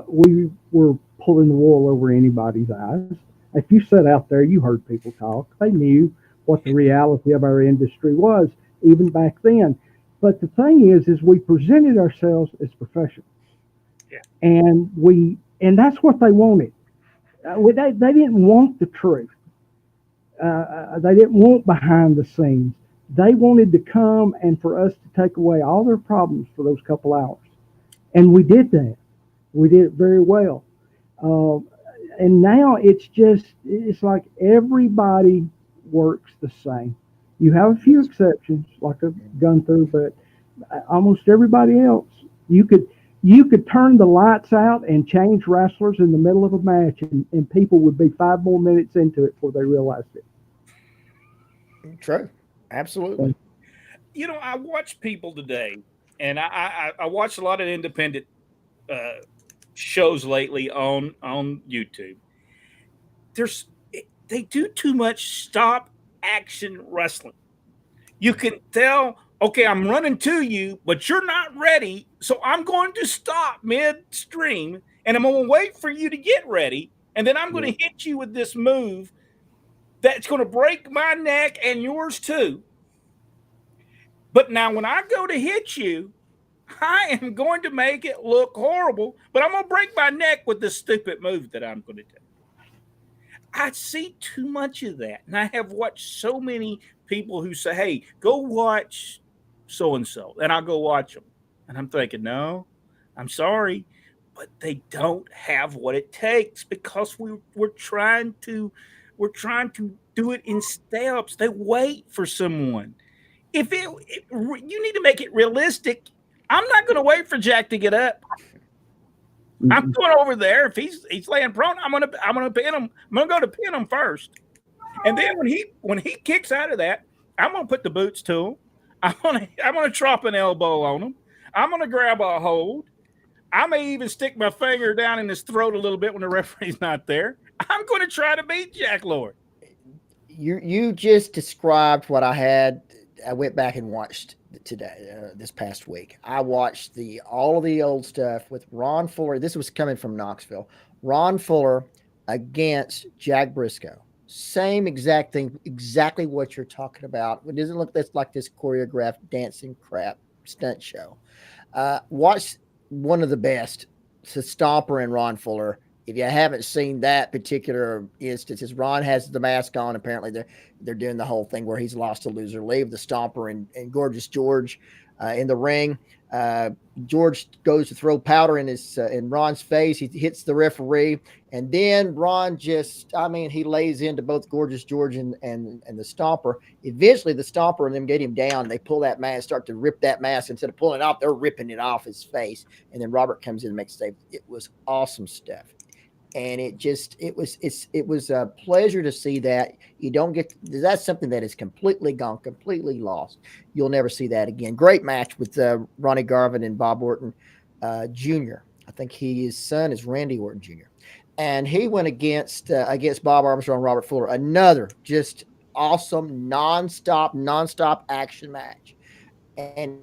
we were pulling the wool over anybody's eyes. If you sat out there, you heard people talk. They knew what the reality of our industry was, even back then. But the thing is we presented ourselves as professionals, Yeah. and that's what they wanted. They didn't want the truth. They didn't want behind the scenes. They wanted to come and for us to take away all their problems for those couple hours, and we did that. We did it very well. Uh, and now it's like everybody works the same. You have a few exceptions, like a Gunther, but almost everybody else, you could turn the lights out and change wrestlers in the middle of a match, and people would be 5 more minutes into it before they realized it. True. Absolutely. I watch people today, and I watch a lot of independent shows lately on YouTube. They do too much stop action wrestling. You can tell, okay, I'm running to you, but you're not ready, so I'm going to stop midstream, and I'm going to wait for you to get ready, and then I'm going to hit you with this move that's going to break my neck and yours too. But now when I go to hit you, I am going to make it look horrible, but I'm going to break my neck with this stupid move that I'm going to do. I see too much of that. And I have watched so many people who say, hey, go watch so-and-so. And I'll go watch them. And I'm thinking, no, I'm sorry, but they don't have what it takes because we're trying to do it in steps. They wait for someone. You need to make it realistic. I'm not going to wait for Jack to get up. I'm going over there. If he's laying prone, I'm gonna pin him. I'm gonna go to pin him first, and then when he kicks out of that, I'm gonna put the boots to him. I'm gonna drop an elbow on him. I'm gonna grab a hold. I may even stick my finger down in his throat a little bit when the referee's not there. I'm going to try to beat Jack Lord. You just described what I had. I went back and watched today, this past week. I watched all of the old stuff with Ron Fuller. This was coming from Knoxville. Ron Fuller against Jack Briscoe. Same exact thing, exactly what you're talking about. It doesn't look like this choreographed dancing crap stunt show. Watch one of the best, to Stomper and Ron Fuller. If you haven't seen that particular instance, Ron has the mask on. Apparently, they're doing the whole thing where he's lost to loser leave. The Stomper and Gorgeous George in the ring. George goes to throw powder in Ron's face. He hits the referee, and then Ron he lays into both Gorgeous George and the Stomper. Eventually, the Stomper and them get him down. They pull that mask, start to rip that mask. Instead of pulling it off, they're ripping it off his face. And then Robert comes in and makes a save. It was awesome stuff. And it was a pleasure to see that. You don't get, that's something that is completely gone, completely lost. You'll never see that again. Great match with Ronnie Garvin and Bob Orton Jr. I think his son is Randy Orton Jr. And he went against Bob Armstrong and Robert Fuller. Another just awesome nonstop action match. And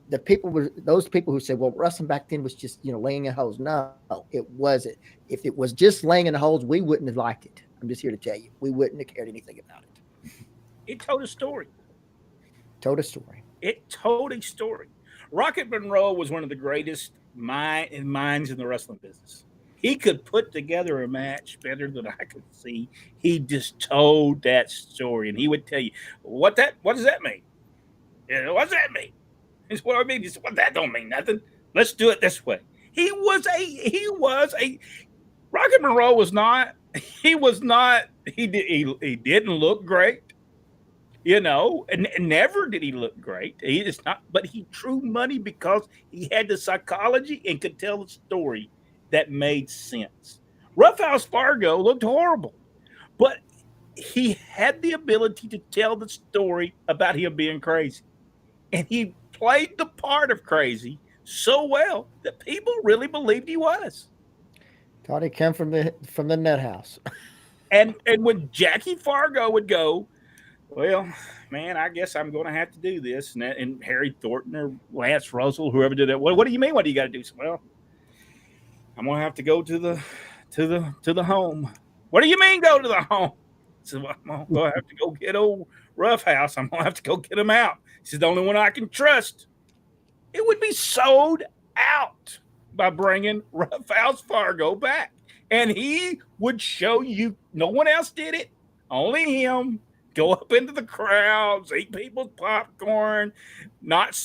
those people who said, well, wrestling back then was just, laying in holes. No, it wasn't. If it was just laying in the holes, we wouldn't have liked it. I'm just here to tell you, we wouldn't have cared anything about it. It told a story. It told a story. Rocket Monroe was one of the greatest minds in the wrestling business. He could put together a match better than I could see. He just told that story, and he would tell you, what does that mean? What's that mean? It's what I mean. He said, well, that don't mean nothing. Let's do it this way. He was a Rocket Monroe was not. He was not. He didn't look great, and never did he look great. He is not. But he drew money because he had the psychology and could tell a story that made sense. Roughhouse Fargo looked horrible, but he had the ability to tell the story about him being crazy. And he played the part of crazy so well that people really believed he was. Thought he came from the nut house. And when Jackie Fargo would go, well, man, I guess I'm going to have to do this. And Harry Thornton or Lance Russell, whoever did that, what do you mean? What do you got to do? Well, I'm going to have to go to the home. What do you mean go to the home? So I'm going to have to go get old Roughhouse. I'm going to have to go get him out. He's the only one I can trust. it would be sold out by bringing Ralph's Fargo back. And he would show you, no one else did it, only him. Go up into the crowds, eat people's popcorn, not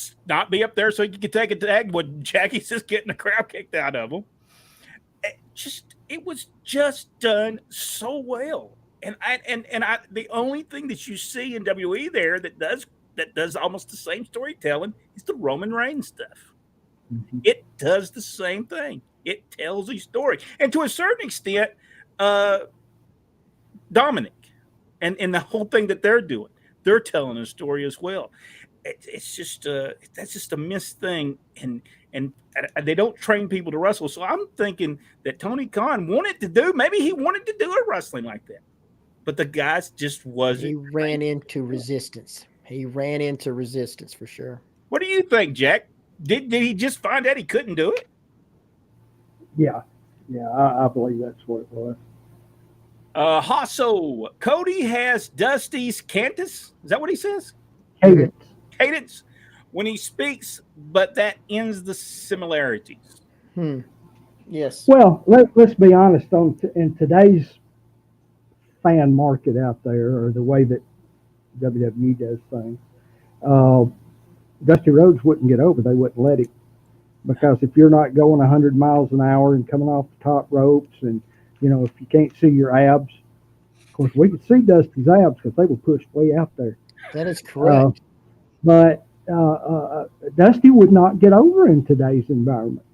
be up there so you could take a tag when Jackie's just getting the crowd kicked out of him. It was just done so well. And I the only thing that you see in WE there that does almost the same storytelling is the Roman Reigns stuff. Mm-hmm. It does the same thing. It tells a story. And to a certain extent, Dominic and the whole thing that they're doing, they're telling a story as well. It's just that's just a missed thing, and they don't train people to wrestle. So I'm thinking that Tony Khan wanted to do, maybe he wanted to do a wrestling like that, but the guys just wasn't. He ran into resistance. He ran into resistance for sure. What do you think, Jack? Did he just find out he couldn't do it? Yeah, I believe that's what it was. Hasso, Cody has Dusty's cantus. Is that what he says? Cadence when he speaks, but that ends the similarities. Yes. Well, let's be honest. In today's fan market out there, or the way that WWE does things, Dusty Rhodes wouldn't get over. They wouldn't let him, because if you're not going 100 miles an hour and coming off the top ropes, and if you can't see your abs, of course we could see Dusty's abs because they were pushed way out there. That is correct. But Dusty would not get over in today's environment.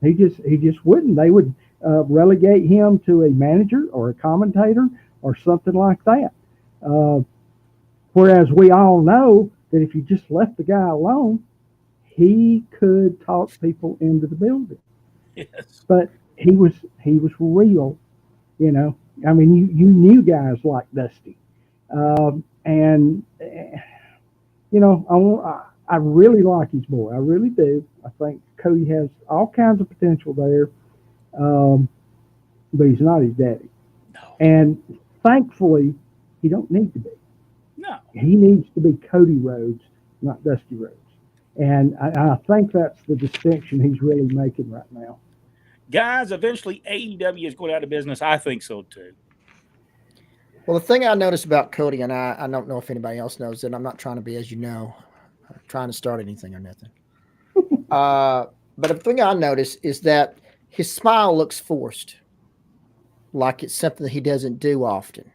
He just wouldn't. They would relegate him to a manager or a commentator or something like that. Whereas we all know that if you just left the guy alone, he could talk people into the building. Yes. But he was real, I mean, you knew guys like Dusty, and I really like his boy. I really do. I think Cody has all kinds of potential there, but he's not his daddy. No. And thankfully, he don't need to be. No. He needs to be Cody Rhodes, not Dusty Rhodes. And I think that's the distinction he's really making right now. Guys, eventually AEW is going out of business. I think so too. Well, the thing I noticed about Cody, and I don't know if anybody else knows it, I'm not trying to be, as you know, trying to start anything or nothing. But the thing I noticed is that his smile looks forced, like it's something that he doesn't do often.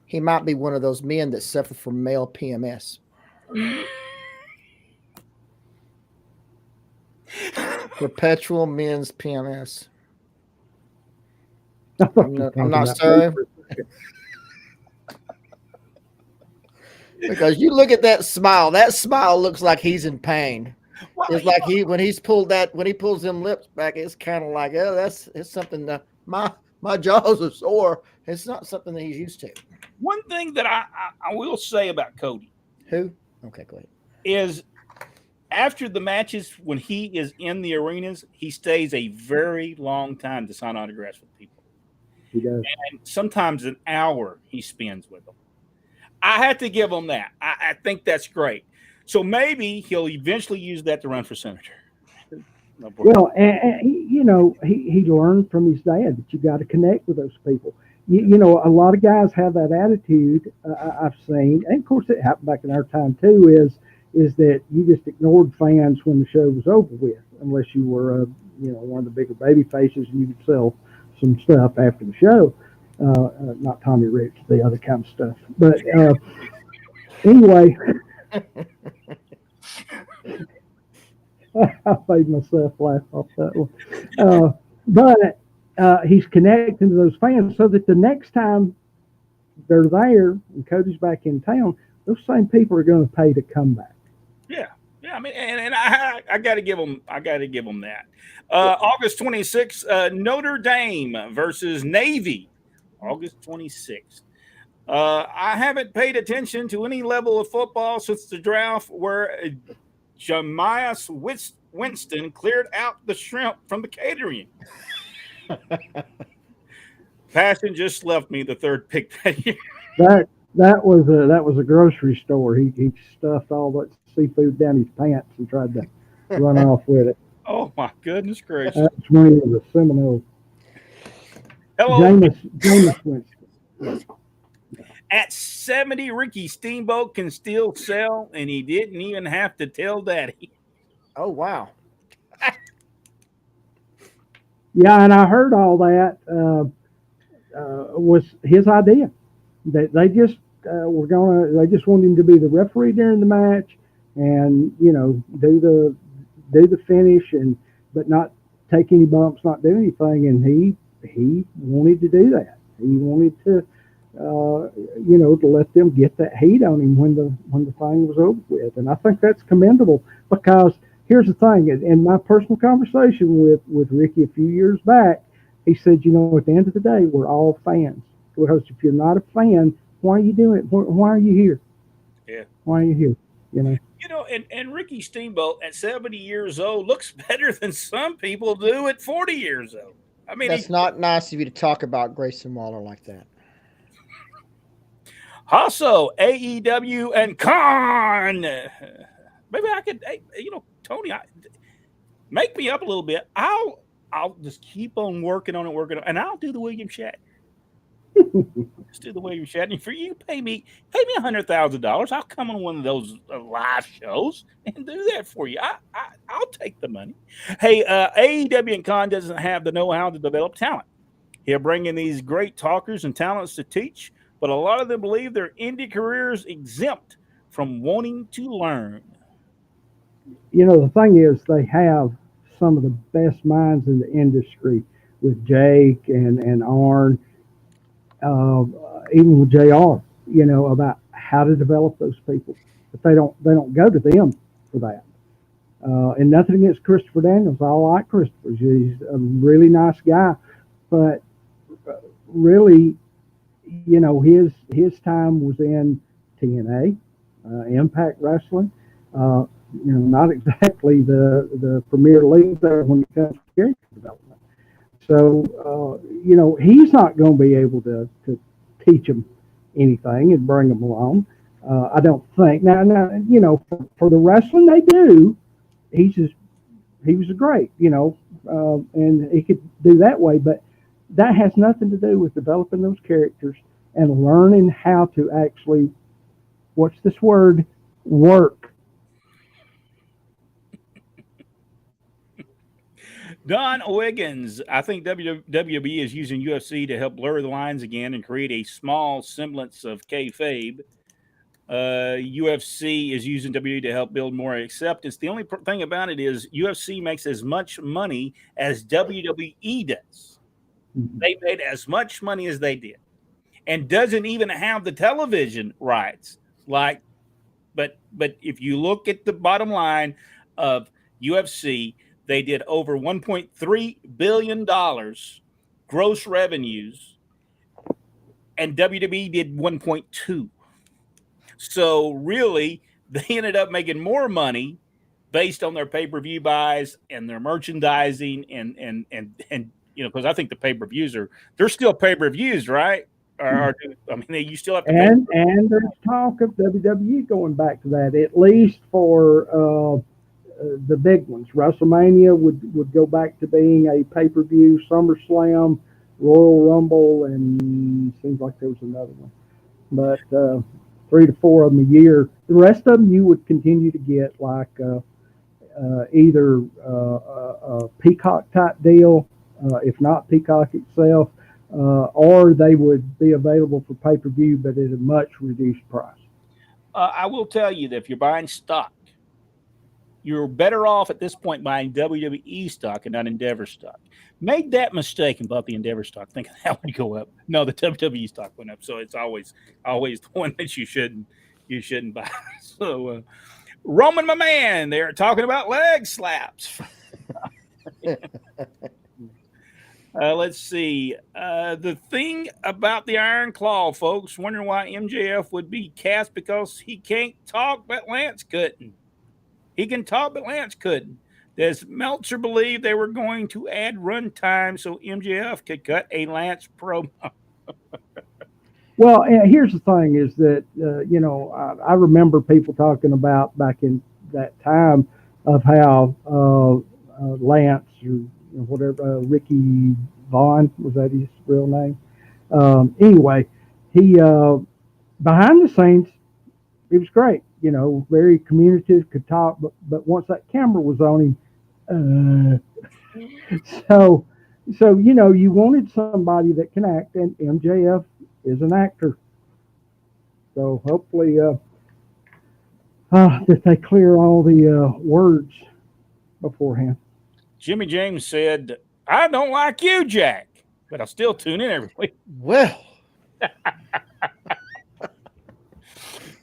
He might be one of those men that suffer from male PMS. Perpetual men's PMS. I'm not sorry. Because you look at that smile looks like he's in pain. Well, it's like when he pulls them lips back, it's kind of like, it's something that my jaws are sore. It's not something that he's used to. One thing that I will say about Cody. Who? Okay, go ahead. Is after the matches, when he is in the arenas, he stays a very long time to sign autographs with people. He does. And sometimes an hour he spends with them. I had to give him that. I think that's great. So maybe he'll eventually use that to run for senator. No, well, and he learned from his dad that you got to connect with those people. A lot of guys have that attitude. I've seen, and of course it happened back in our time too. Is that you just ignored fans when the show was over with, unless you were one of the bigger baby faces and you could sell some stuff after the show. Not Tommy Rich, the other kind of stuff. But anyway, I made myself laugh off that one. But he's connecting to those fans so that the next time they're there and Cody's back in town, those same people are going to pay to come back. Yeah. I mean, and I got to give them that. August 26th, Notre Dame versus Navy. August 26th. I haven't paid attention to any level of football since the draft where Jameis Winston cleared out the shrimp from the catering. Passion just left me the third pick that year. That was a grocery store. He stuffed all that seafood down his pants and tried to run off with it. Oh my goodness gracious! That's when he was a Seminole. Hello, Jameis Winston. at 70, Ricky Steamboat can still sell, and he didn't even have to tell Daddy. Oh wow. Yeah, and I heard all that was his idea. They just they just wanted him to be the referee during the match, and do the finish, but not take any bumps, not do anything. And he wanted to do that. He wanted to to let them get that heat on him when the thing was over with. And I think that's commendable, because here's the thing. In my personal conversation with Ricky a few years back, he said, at the end of the day, we're all fans. Because if you're not a fan, why are you doing it? Why are you here? Yeah. Why are you here? And Ricky Steamboat at 70 years old looks better than some people do at 40 years old. I mean, That's not nice of you to talk about Grayson Waller like that. Also, AEW and Khan. Maybe I could, Tony, make me up a little bit. I'll just keep on working on it, and I'll do the William Shatner. Just do the William Shatner. For you, pay me $100,000. I'll come on one of those live shows and do that for you. I'll take the money. Hey, AEW and Khan doesn't have the know-how to develop talent. He'll bring in these great talkers and talents to teach, but a lot of them believe their indie careers exempt from wanting to learn. The thing is, they have some of the best minds in the industry with Jake and Arn, even with JR, about how to develop those people. But they don't go to them for that. And nothing against Christopher Daniels. I like Christopher. He's a really nice guy. But really, his time was in TNA, Impact Wrestling. Not exactly the premier league there when it comes to character development. So, he's not going to be able to teach them anything and bring them along. I don't think. Now, for the wrestling they do, he was great, and he could do that way. But that has nothing to do with developing those characters and learning how to actually, what's this word, work. Don Wiggins, I think WWE is using UFC to help blur the lines again and create a small semblance of kayfabe. UFC is using WWE to help build more acceptance. The only thing about it is UFC makes as much money as WWE does. They made as much money as they did, and doesn't even have the television rights. But if you look at the bottom line of UFC, they did over $1.3 billion gross revenues, and WWE did 1.2. So really, they ended up making more money based on their pay-per-view buys and their merchandising and because I think the pay-per-views they're still pay-per-views, right? You still have to and there's talk of WWE going back to that, at least for the big ones. WrestleMania would go back to being a pay-per-view, SummerSlam, Royal Rumble, and seems like there was another one. But 3 to 4 of them a year. The rest of them you would continue to get like either a Peacock type deal, if not Peacock itself, or they would be available for pay-per-view, but at a much reduced price. I will tell you that if you're buying stock, you're better off at this point buying WWE stock and not Endeavor stock. Made that mistake and bought the Endeavor stock, thinking that would go up. No, the WWE stock went up, so it's always the one that you shouldn't buy. So, Roman, my man, they're talking about leg slaps. Let's see. The thing about the Iron Claw, folks, wondering why MJF would be cast because he can't talk, but Lance couldn't. He can talk, but Lance couldn't. Does Meltzer believe they were going to add run time so MJF could cut a Lance promo? Well, here's the thing is that, I remember people talking about back in that time of how Lance or whatever, Ricky Vaughn, was that his real name? Anyway, he behind the scenes, it was great. Very communicative, could talk, but once that camera was on him, so you wanted somebody that can act, and MJF is an actor. So hopefully that they clear all the words beforehand. Jimmy James said, "I don't like you, Jack, but I'll still tune in every week." Well,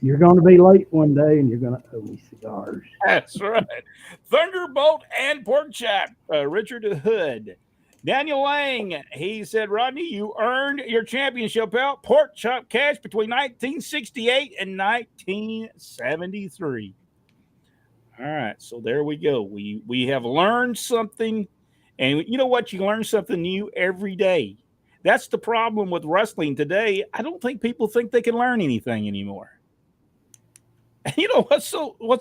you're going to be late one day, and you're going to owe me cigars. That's right. Thunderbolt and Pork Chop, Richard Hood. Daniel Lang, he said, Rodney, you earned your championship belt, Pork Chop Cash, between 1968 and 1973. All right, so there we go. We have learned something, and you know what? You learn something new every day. That's the problem with wrestling today. I don't think people think they can learn anything anymore. And you know what's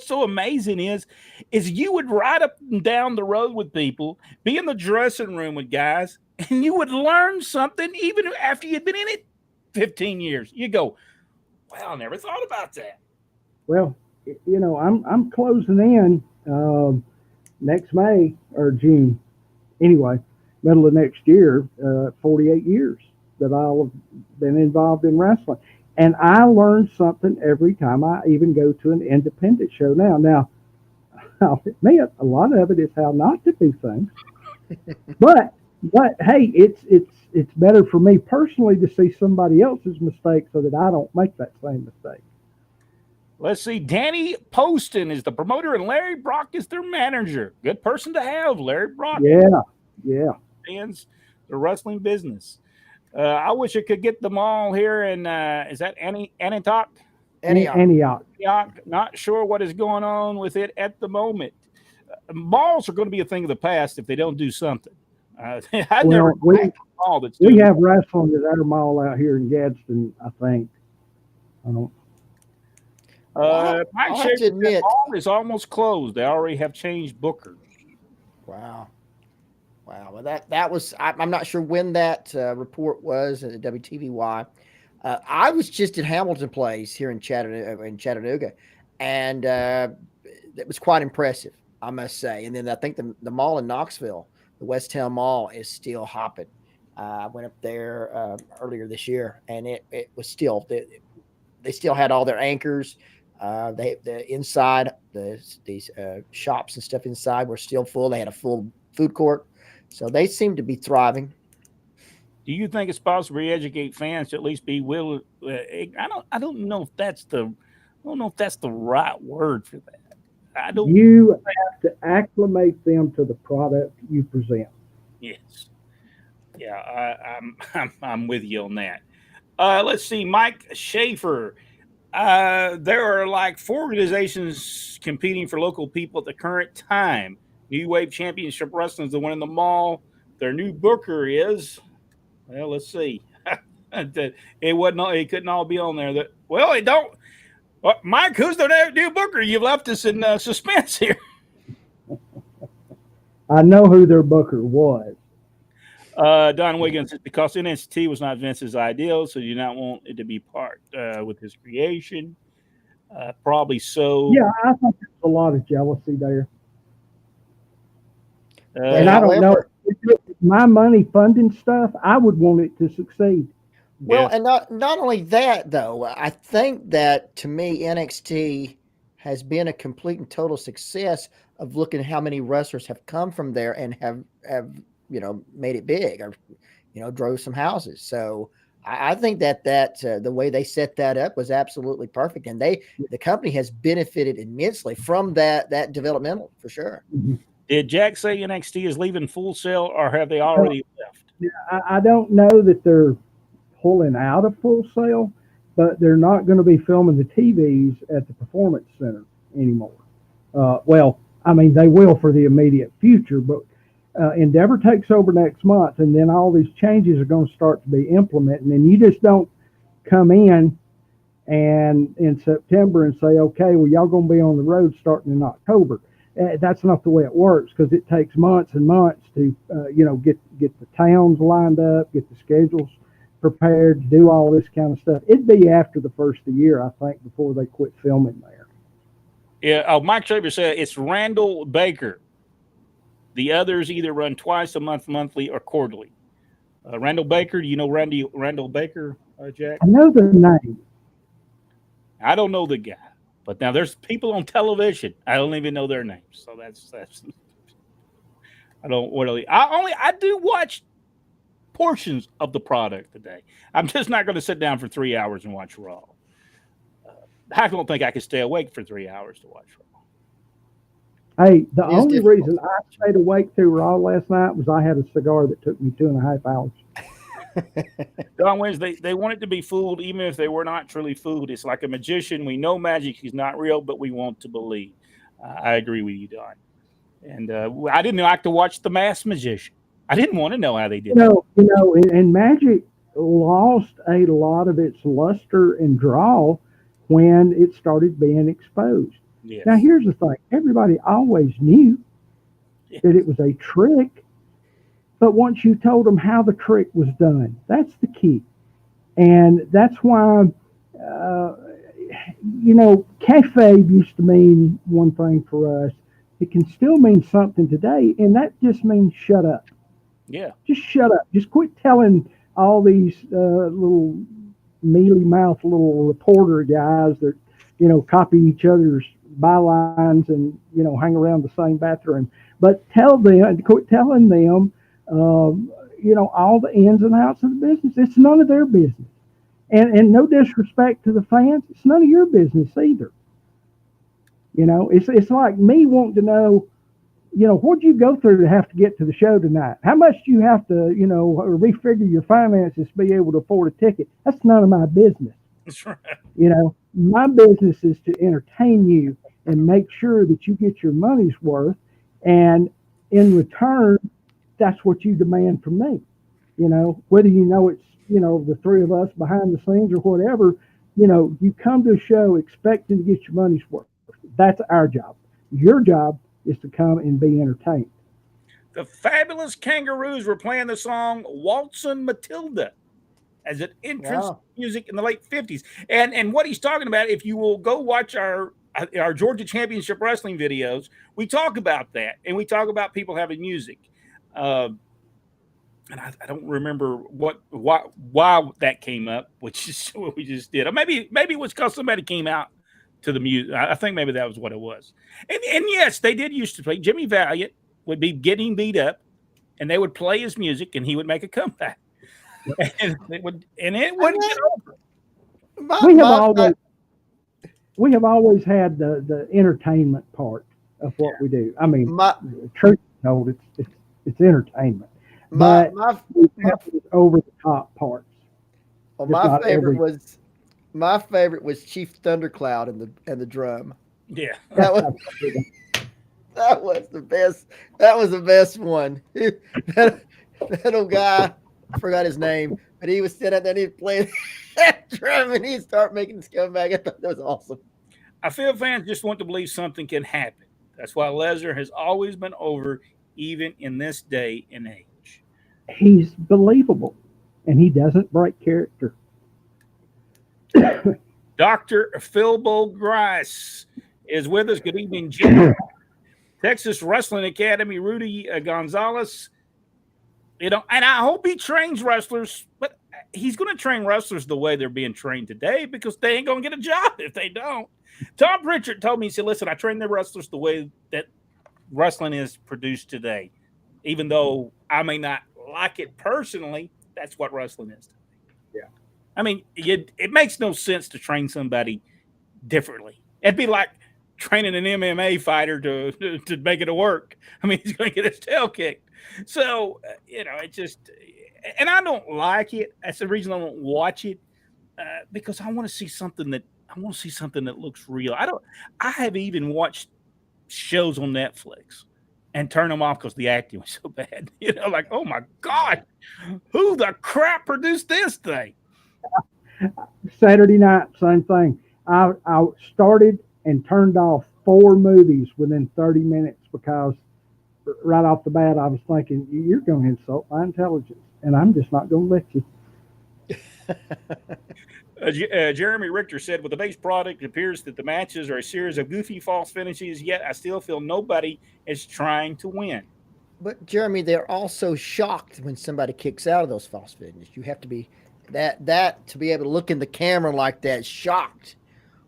so amazing is you would ride up and down the road with people, be in the dressing room with guys, and you would learn something even after you'd been in it 15 years. You go, well, I never thought about that. Well, I'm closing in next May or June, anyway, middle of next year, 48 years that I'll have been involved in wrestling. And I learn something every time I even go to an independent show now. Now, I'll admit a lot of it is how not to do things. but hey, it's better for me personally to see somebody else's mistake so that I don't make that same mistake. Let's see. Danny Poston is the promoter, and Larry Brock is their manager. Good person to have, Larry Brock. Yeah. Fans the wrestling business. I wish I could get them all here. And is that Antioch? Antioch. Not sure what is going on with it at the moment. Malls are going to be a thing of the past if they don't do something. We have wrestling at our mall out here in Gadsden, I think. I don't. Mike Schaefer, the mall is almost closed. They already have changed bookers. Wow. Well, that was. I'm not sure when that report was at WTVY. I was just at Hamilton Place here in Chattanooga, and it was quite impressive, I must say. And then I think the mall in Knoxville, the West Town Mall, is still hopping. I went up there earlier this year, and it was still they still had all their anchors. The inside, these shops and stuff inside were still full. They had a full food court. So they seem to be thriving. Do you think it's possible to educate fans to at least be willing? I don't know if that's the right word for that. You have to acclimate them to the product you present. Yes. Yeah, I'm with you on that. Let's see, Mike Schaefer. There are like 4 organizations competing for local people at the current time. New Wave Championship Wrestling is the one in the mall. Their new booker is, well, let's see. It couldn't all be on there. It don't. Well, Mike, who's the new booker? You've left us in suspense here. I know who their booker was. Don Wiggins, because NXT was not Vince's ideal, so you not want it to be part with his creation. Probably so. Yeah, I think there's a lot of jealousy there. And I don't know. If my money funding stuff, I would want it to succeed. Well, and not only that, though, I think that to me, NXT has been a complete and total success of looking at how many wrestlers have come from there and have made it big or, drove some houses. So I think that the way they set that up was absolutely perfect. And the company has benefited immensely from that developmental for sure. Mm-hmm. Did Jack say NXT is leaving Full Sail, or have they already left? Yeah, I don't know that they're pulling out of Full Sail, but they're not going to be filming the TVs at the Performance Center anymore. They will for the immediate future, but Endeavor takes over next month, and then all these changes are going to start to be implemented, and you just don't come in and in September and say, okay, well, y'all going to be on the road starting in October. That's not the way it works because it takes months and months to, get the towns lined up, get the schedules prepared to do all this kind of stuff. It'd be after the first of the year, I think, before they quit filming there. Yeah. Oh, Mike Traver said it's Randall Baker. The others either run twice a month, monthly, or quarterly. Randall Baker, do you know Randall Baker, Jack? I know the name. I don't know the guy, but now there's people on television. I don't even know their names, so that's. I don't really. I do watch portions of the product today. I'm just not going to sit down for 3 hours and watch Raw. I don't think I could stay awake for 3 hours to watch Raw. Hey, the only reason I stayed awake through Raw last night was I had a cigar that took me 2.5 hours. Don Wins, they want it to be fooled, even if they were not truly fooled. It's like a magician. We know magic is not real, but we want to believe. I agree with you, Don. And I didn't like to watch The Masked Magician. I didn't want to know how they did it. And magic lost a lot of its luster and draw when it started being exposed. Yes. Now, here's the thing. Everybody always knew that it was a trick, but once you told them how the trick was done, that's the key. And that's why, kayfabe used to mean one thing for us. It can still mean something today, and that just means shut up. Yeah. Just shut up. Just quit telling all these little mealy-mouthed little reporter guys that, copy each other's bylines and, hang around the same bathroom. But quit telling them, all the ins and outs of the business. It's none of their business. And no disrespect to the fans, it's none of your business either. It's like me wanting to know, what'd you go through to have to get to the show tonight? How much do you have to, refigure your finances to be able to afford a ticket? That's none of my business. That's right. My business is to entertain you and make sure that you get your money's worth. And in return, that's what you demand from me. Whether it's, the three of us behind the scenes or whatever, you come to a show expecting to get your money's worth. That's our job. Your job is to come and be entertained. The Fabulous Kangaroos were playing the song Waltzin' Matilda as an entrance music in the late 50s. And what he's talking about, if you will go watch our Georgia Championship Wrestling videos, we talk about that. And we talk about people having music. And I don't remember why that came up, which is what we just did. Or maybe it was because somebody came out to the music. I think maybe that was what it was. And yes, they did used to play. Jimmy Valiant would be getting beat up, and they would play his music, and he would make a comeback. And it wouldn't get over. We have always had the entertainment part of what we do. I mean, truth be told, it's entertainment. But we have over the top parts. Well, my favorite was Chief Thundercloud and the drum. Yeah, that was the best. That was the best one. that old guy, I forgot his name, but he was sitting there and he'd play that drum and he'd start making this comeback. I thought that was awesome. I feel fans just want to believe something can happen. That's why Lesnar has always been over, even in this day and age. He's believable, and he doesn't break character. Dr. Philbo Grice is with us. Good evening, Jim. Texas Wrestling Academy, Rudy Gonzalez. And I hope he trains wrestlers, but he's going to train wrestlers the way they're being trained today because they ain't going to get a job if they don't. Tom Pritchard told me, he said, listen, I train the wrestlers the way that wrestling is produced today. Even though I may not like it personally, that's what wrestling is today. Yeah. I mean, it makes no sense to train somebody differently. It'd be like training an MMA fighter to make it work. I mean, he's going to get his tail kicked. So, it just – and I don't like it. That's the reason I don't watch it because I want to see something that looks real. I have even watched shows on Netflix and turn them off because the acting was so bad. Like, oh, my God, who the crap produced this thing? Saturday night, same thing. I started and turned off 4 movies within 30 minutes because right off the bat, I was thinking, you're going to insult my intelligence, and I'm just not going to let you. Jeremy Richter said, with the base product, it appears that the matches are a series of goofy false finishes, yet I still feel nobody is trying to win. But Jeremy, they're also shocked when somebody kicks out of those false finishes. You have to be that to be able to look in the camera like that, shocked.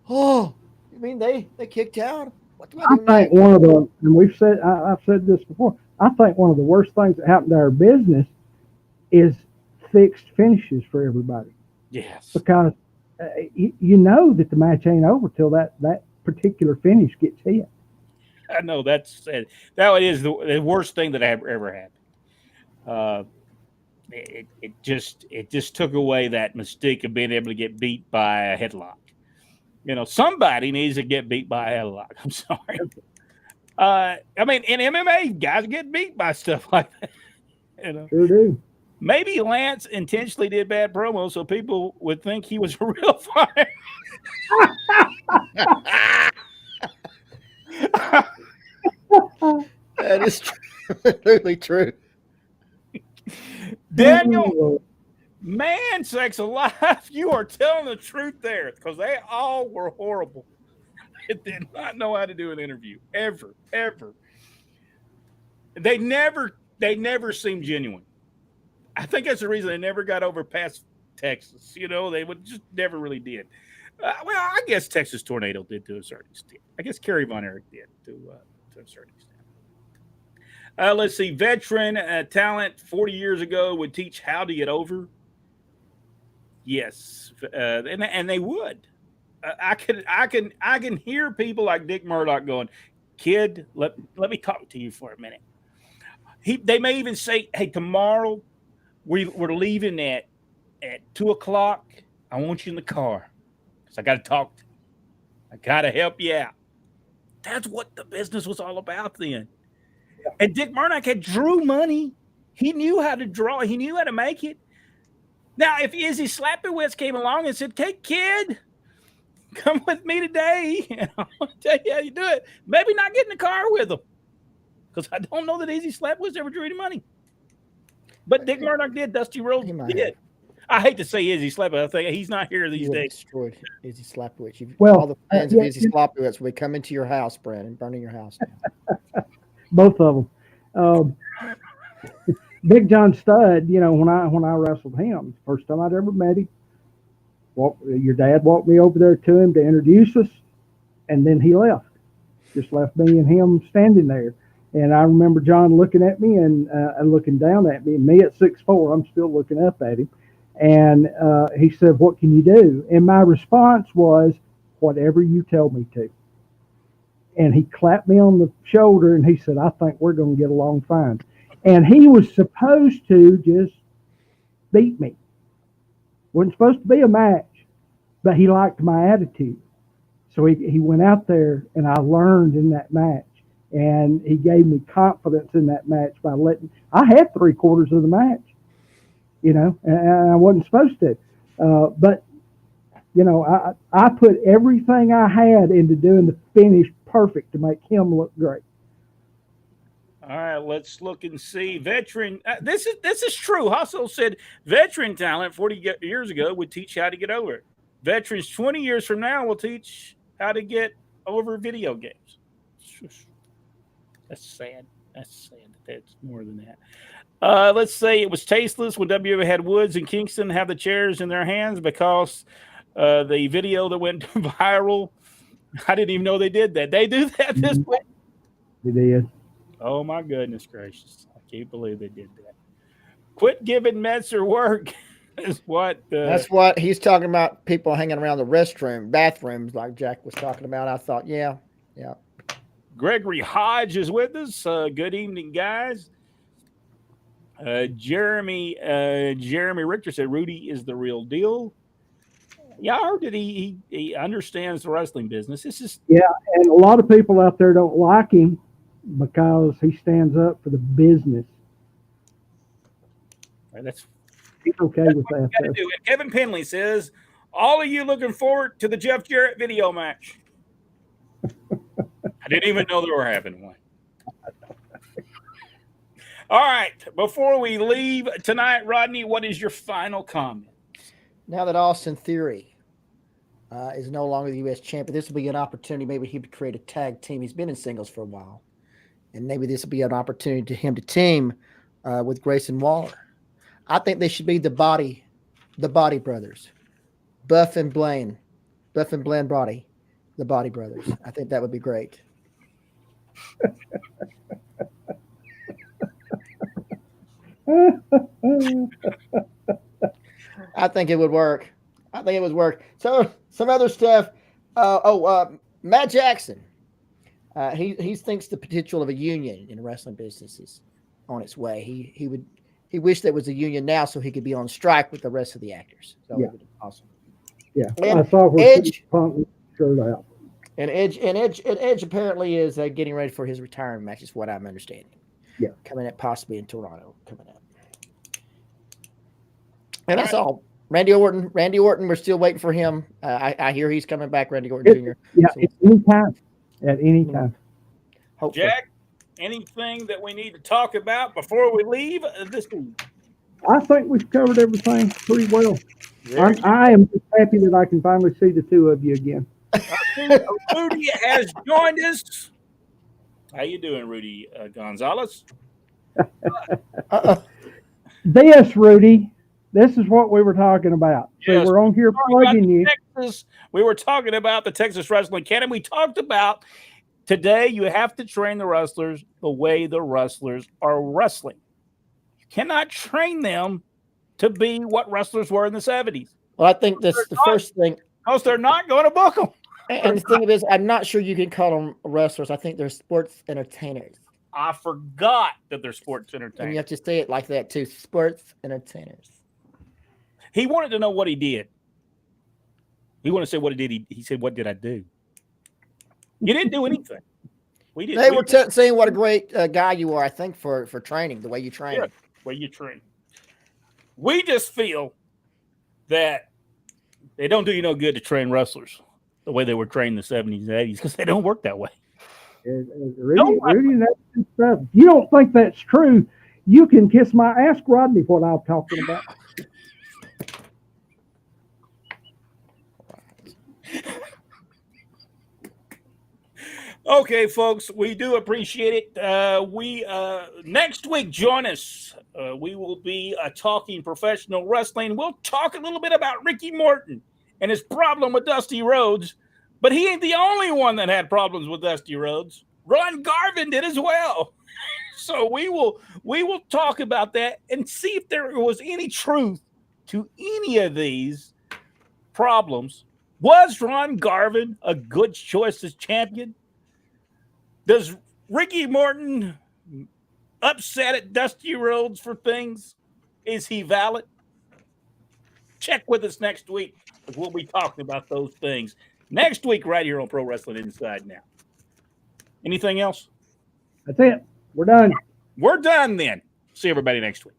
Oh, you mean they kicked out? What do I think one of the, and I've said this before, I think one of the worst things that happened to our business is fixed finishes for everybody. Yes. Because you know that the match ain't over till that particular finish gets hit. I know that is the worst thing that ever happened. It just took away that mystique of being able to get beat by a headlock. You know, somebody needs to get beat by a headlock. I'm sorry. I mean, in MMA, guys get beat by stuff like that. You know, sure do. Maybe Lance intentionally did bad promo so people would think he was a real fighter. That is absolutely true. Daniel, man, sakes alive, you are telling the truth there because they all were horrible. They did not know how to do an interview ever. They never seemed genuine. I think that's the reason they never got over past Texas. You know, they would just never really did. Well, I guess Texas Tornado did to a certain extent. I guess Kerry Von Erich did to a certain extent. Let's see. Veteran talent 40 years ago would teach how to get over. Yes, and they would. I can hear people like Dick Murdoch going, "Kid, let me talk to you for a minute." They may even say, "Hey, tomorrow we're leaving at 2:00. I want you in the car because I got to talk to you. I got to help you out." That's what the business was all about then. Yeah. And Dick Murdoch had drew money. He knew how to draw. He knew how to make it. Now, if Izzy Slapowitz came along and said, "Hey, kid, come with me today, and I'll tell you how you do it," maybe not get in the car with him because I don't know that Izzy Slapowitz ever drew any money. But Dick Murdoch did. Dusty Rhodes did. I hate to say Izzy Slapowitz. I think he's not here these days. Destroyed Izzy Slapowitz. Well, all the fans of Izzy Slapowitz will be coming to your house, Brandon, burning your house down. Both of them. Big John Studd, you know, when I wrestled him, first time I'd ever met him, your dad walked me over there to him to introduce us, and then he left. Just left me and him standing there. And I remember John looking at me and looking down at me. And me at 6'4", I'm still looking up at him. And he said, "What can you do?" And my response was, "Whatever you tell me to." And he clapped me on the shoulder and he said, "I think we're going to get along fine." And he was supposed to just beat me. Wasn't supposed to be a match, but he liked my attitude. So he went out there and I learned in that match. And he gave me confidence in that match by I had 3/4 of the match, you know, and I wasn't supposed to. But, you know, I put everything I had into doing the finish perfect to make him look great. All right, let's look and see. Veteran, this is true. Hustle said veteran talent 40 years ago would teach how to get over it. Veterans 20 years from now will teach how to get over video games. That's sad. That's more than that. Let's say it was tasteless when WWE had Woods and Kingston have the chairs in their hands because the video that went viral. I didn't even know they did that. They do that this way. They did. Oh my goodness gracious! I can't believe they did that. Quit giving Metzer work is what. That's what he's talking about. People hanging around the bathrooms, like Jack was talking about. I thought, yeah. Gregory Hodge is with us. Good evening, guys. Jeremy Richter said Rudy is the real deal. Yeah, I heard that he understands the wrestling business. And a lot of people out there don't like him because he stands up for the business. That's he's okay with that. Do. Kevin Penley says, "All of you looking forward to the Jeff Jarrett video match?" I didn't even know they were having one. All right. Before we leave tonight, Rodney, what is your final comment? Now that Austin Theory is no longer the U.S. champion, this will be an opportunity. Maybe he would create a tag team. He's been in singles for a while, and maybe this will be an opportunity to him to team with Grayson Waller. I think they should be the Body Brothers, Buff and Blaine Body, the Body Brothers. I think that would be great. I think it would work. So some other stuff. Matt Jackson. He thinks the potential of a union in wrestling business is on its way. He wished there was a union now so he could be on strike with the rest of the actors. So Yeah. it would be awesome. Yeah, And I saw where Edge- Punk shirt out. And Edge apparently is getting ready for his retirement match, is what I'm understanding. Yeah. Coming up possibly in Toronto coming up. And that's all. Randy Orton, we're still waiting for him. I hear he's coming back, Randy Orton Jr. Yeah, So- it's any time. At any time. Hopefully. Jack, anything that we need to talk about before we leave this week? I think we've covered everything pretty well. I am just happy that I can finally see the two of you again. Rudy has joined us. How you doing, Rudy Gonzalez? This, Rudy, this is what we were talking about. Yes. So we're on here plugging you. Texas, we were talking about the Texas Wrestling Academy. We talked about today you have to train the wrestlers the way the wrestlers are wrestling. You cannot train them to be what wrestlers were in the 70s. Well, I think that's the first thing. Because they're not going to book them. And the thing is, I'm not sure you can call them wrestlers. I think they're sports entertainers. I forgot that they're sports And you entertainers. have to say it like that too. Sports entertainers. He wanted to know what he did. He wanted to say what he did. He said, "What did I do?" You didn't do anything. We didn't. They were saying what a great guy you are, I think, for training, the way you train. Yeah. Where you train. We just feel that they don't do you no good to train wrestlers the way they were trained in the 70s and 80s because they don't work that way. Rudy, that's good stuff. If you don't think that's true, you can kiss my ask Rodney what I'm talking about. Okay, folks, we do appreciate it. We next week, join us. We will be talking professional wrestling. We'll talk a little bit about Ricky Morton and his problem with Dusty Rhodes, but he ain't the only one that had problems with Dusty Rhodes. Ron Garvin did as well. So we will talk about that and see if there was any truth to any of these problems. Was Ron Garvin a good choice as champion? Does Ricky Morton upset at Dusty Rhodes for things? Is he valid? Check with us next week. We'll be talking about those things next week right here on Pro Wrestling Inside Now. Anything else? That's it. We're done. We're done then. See everybody next week.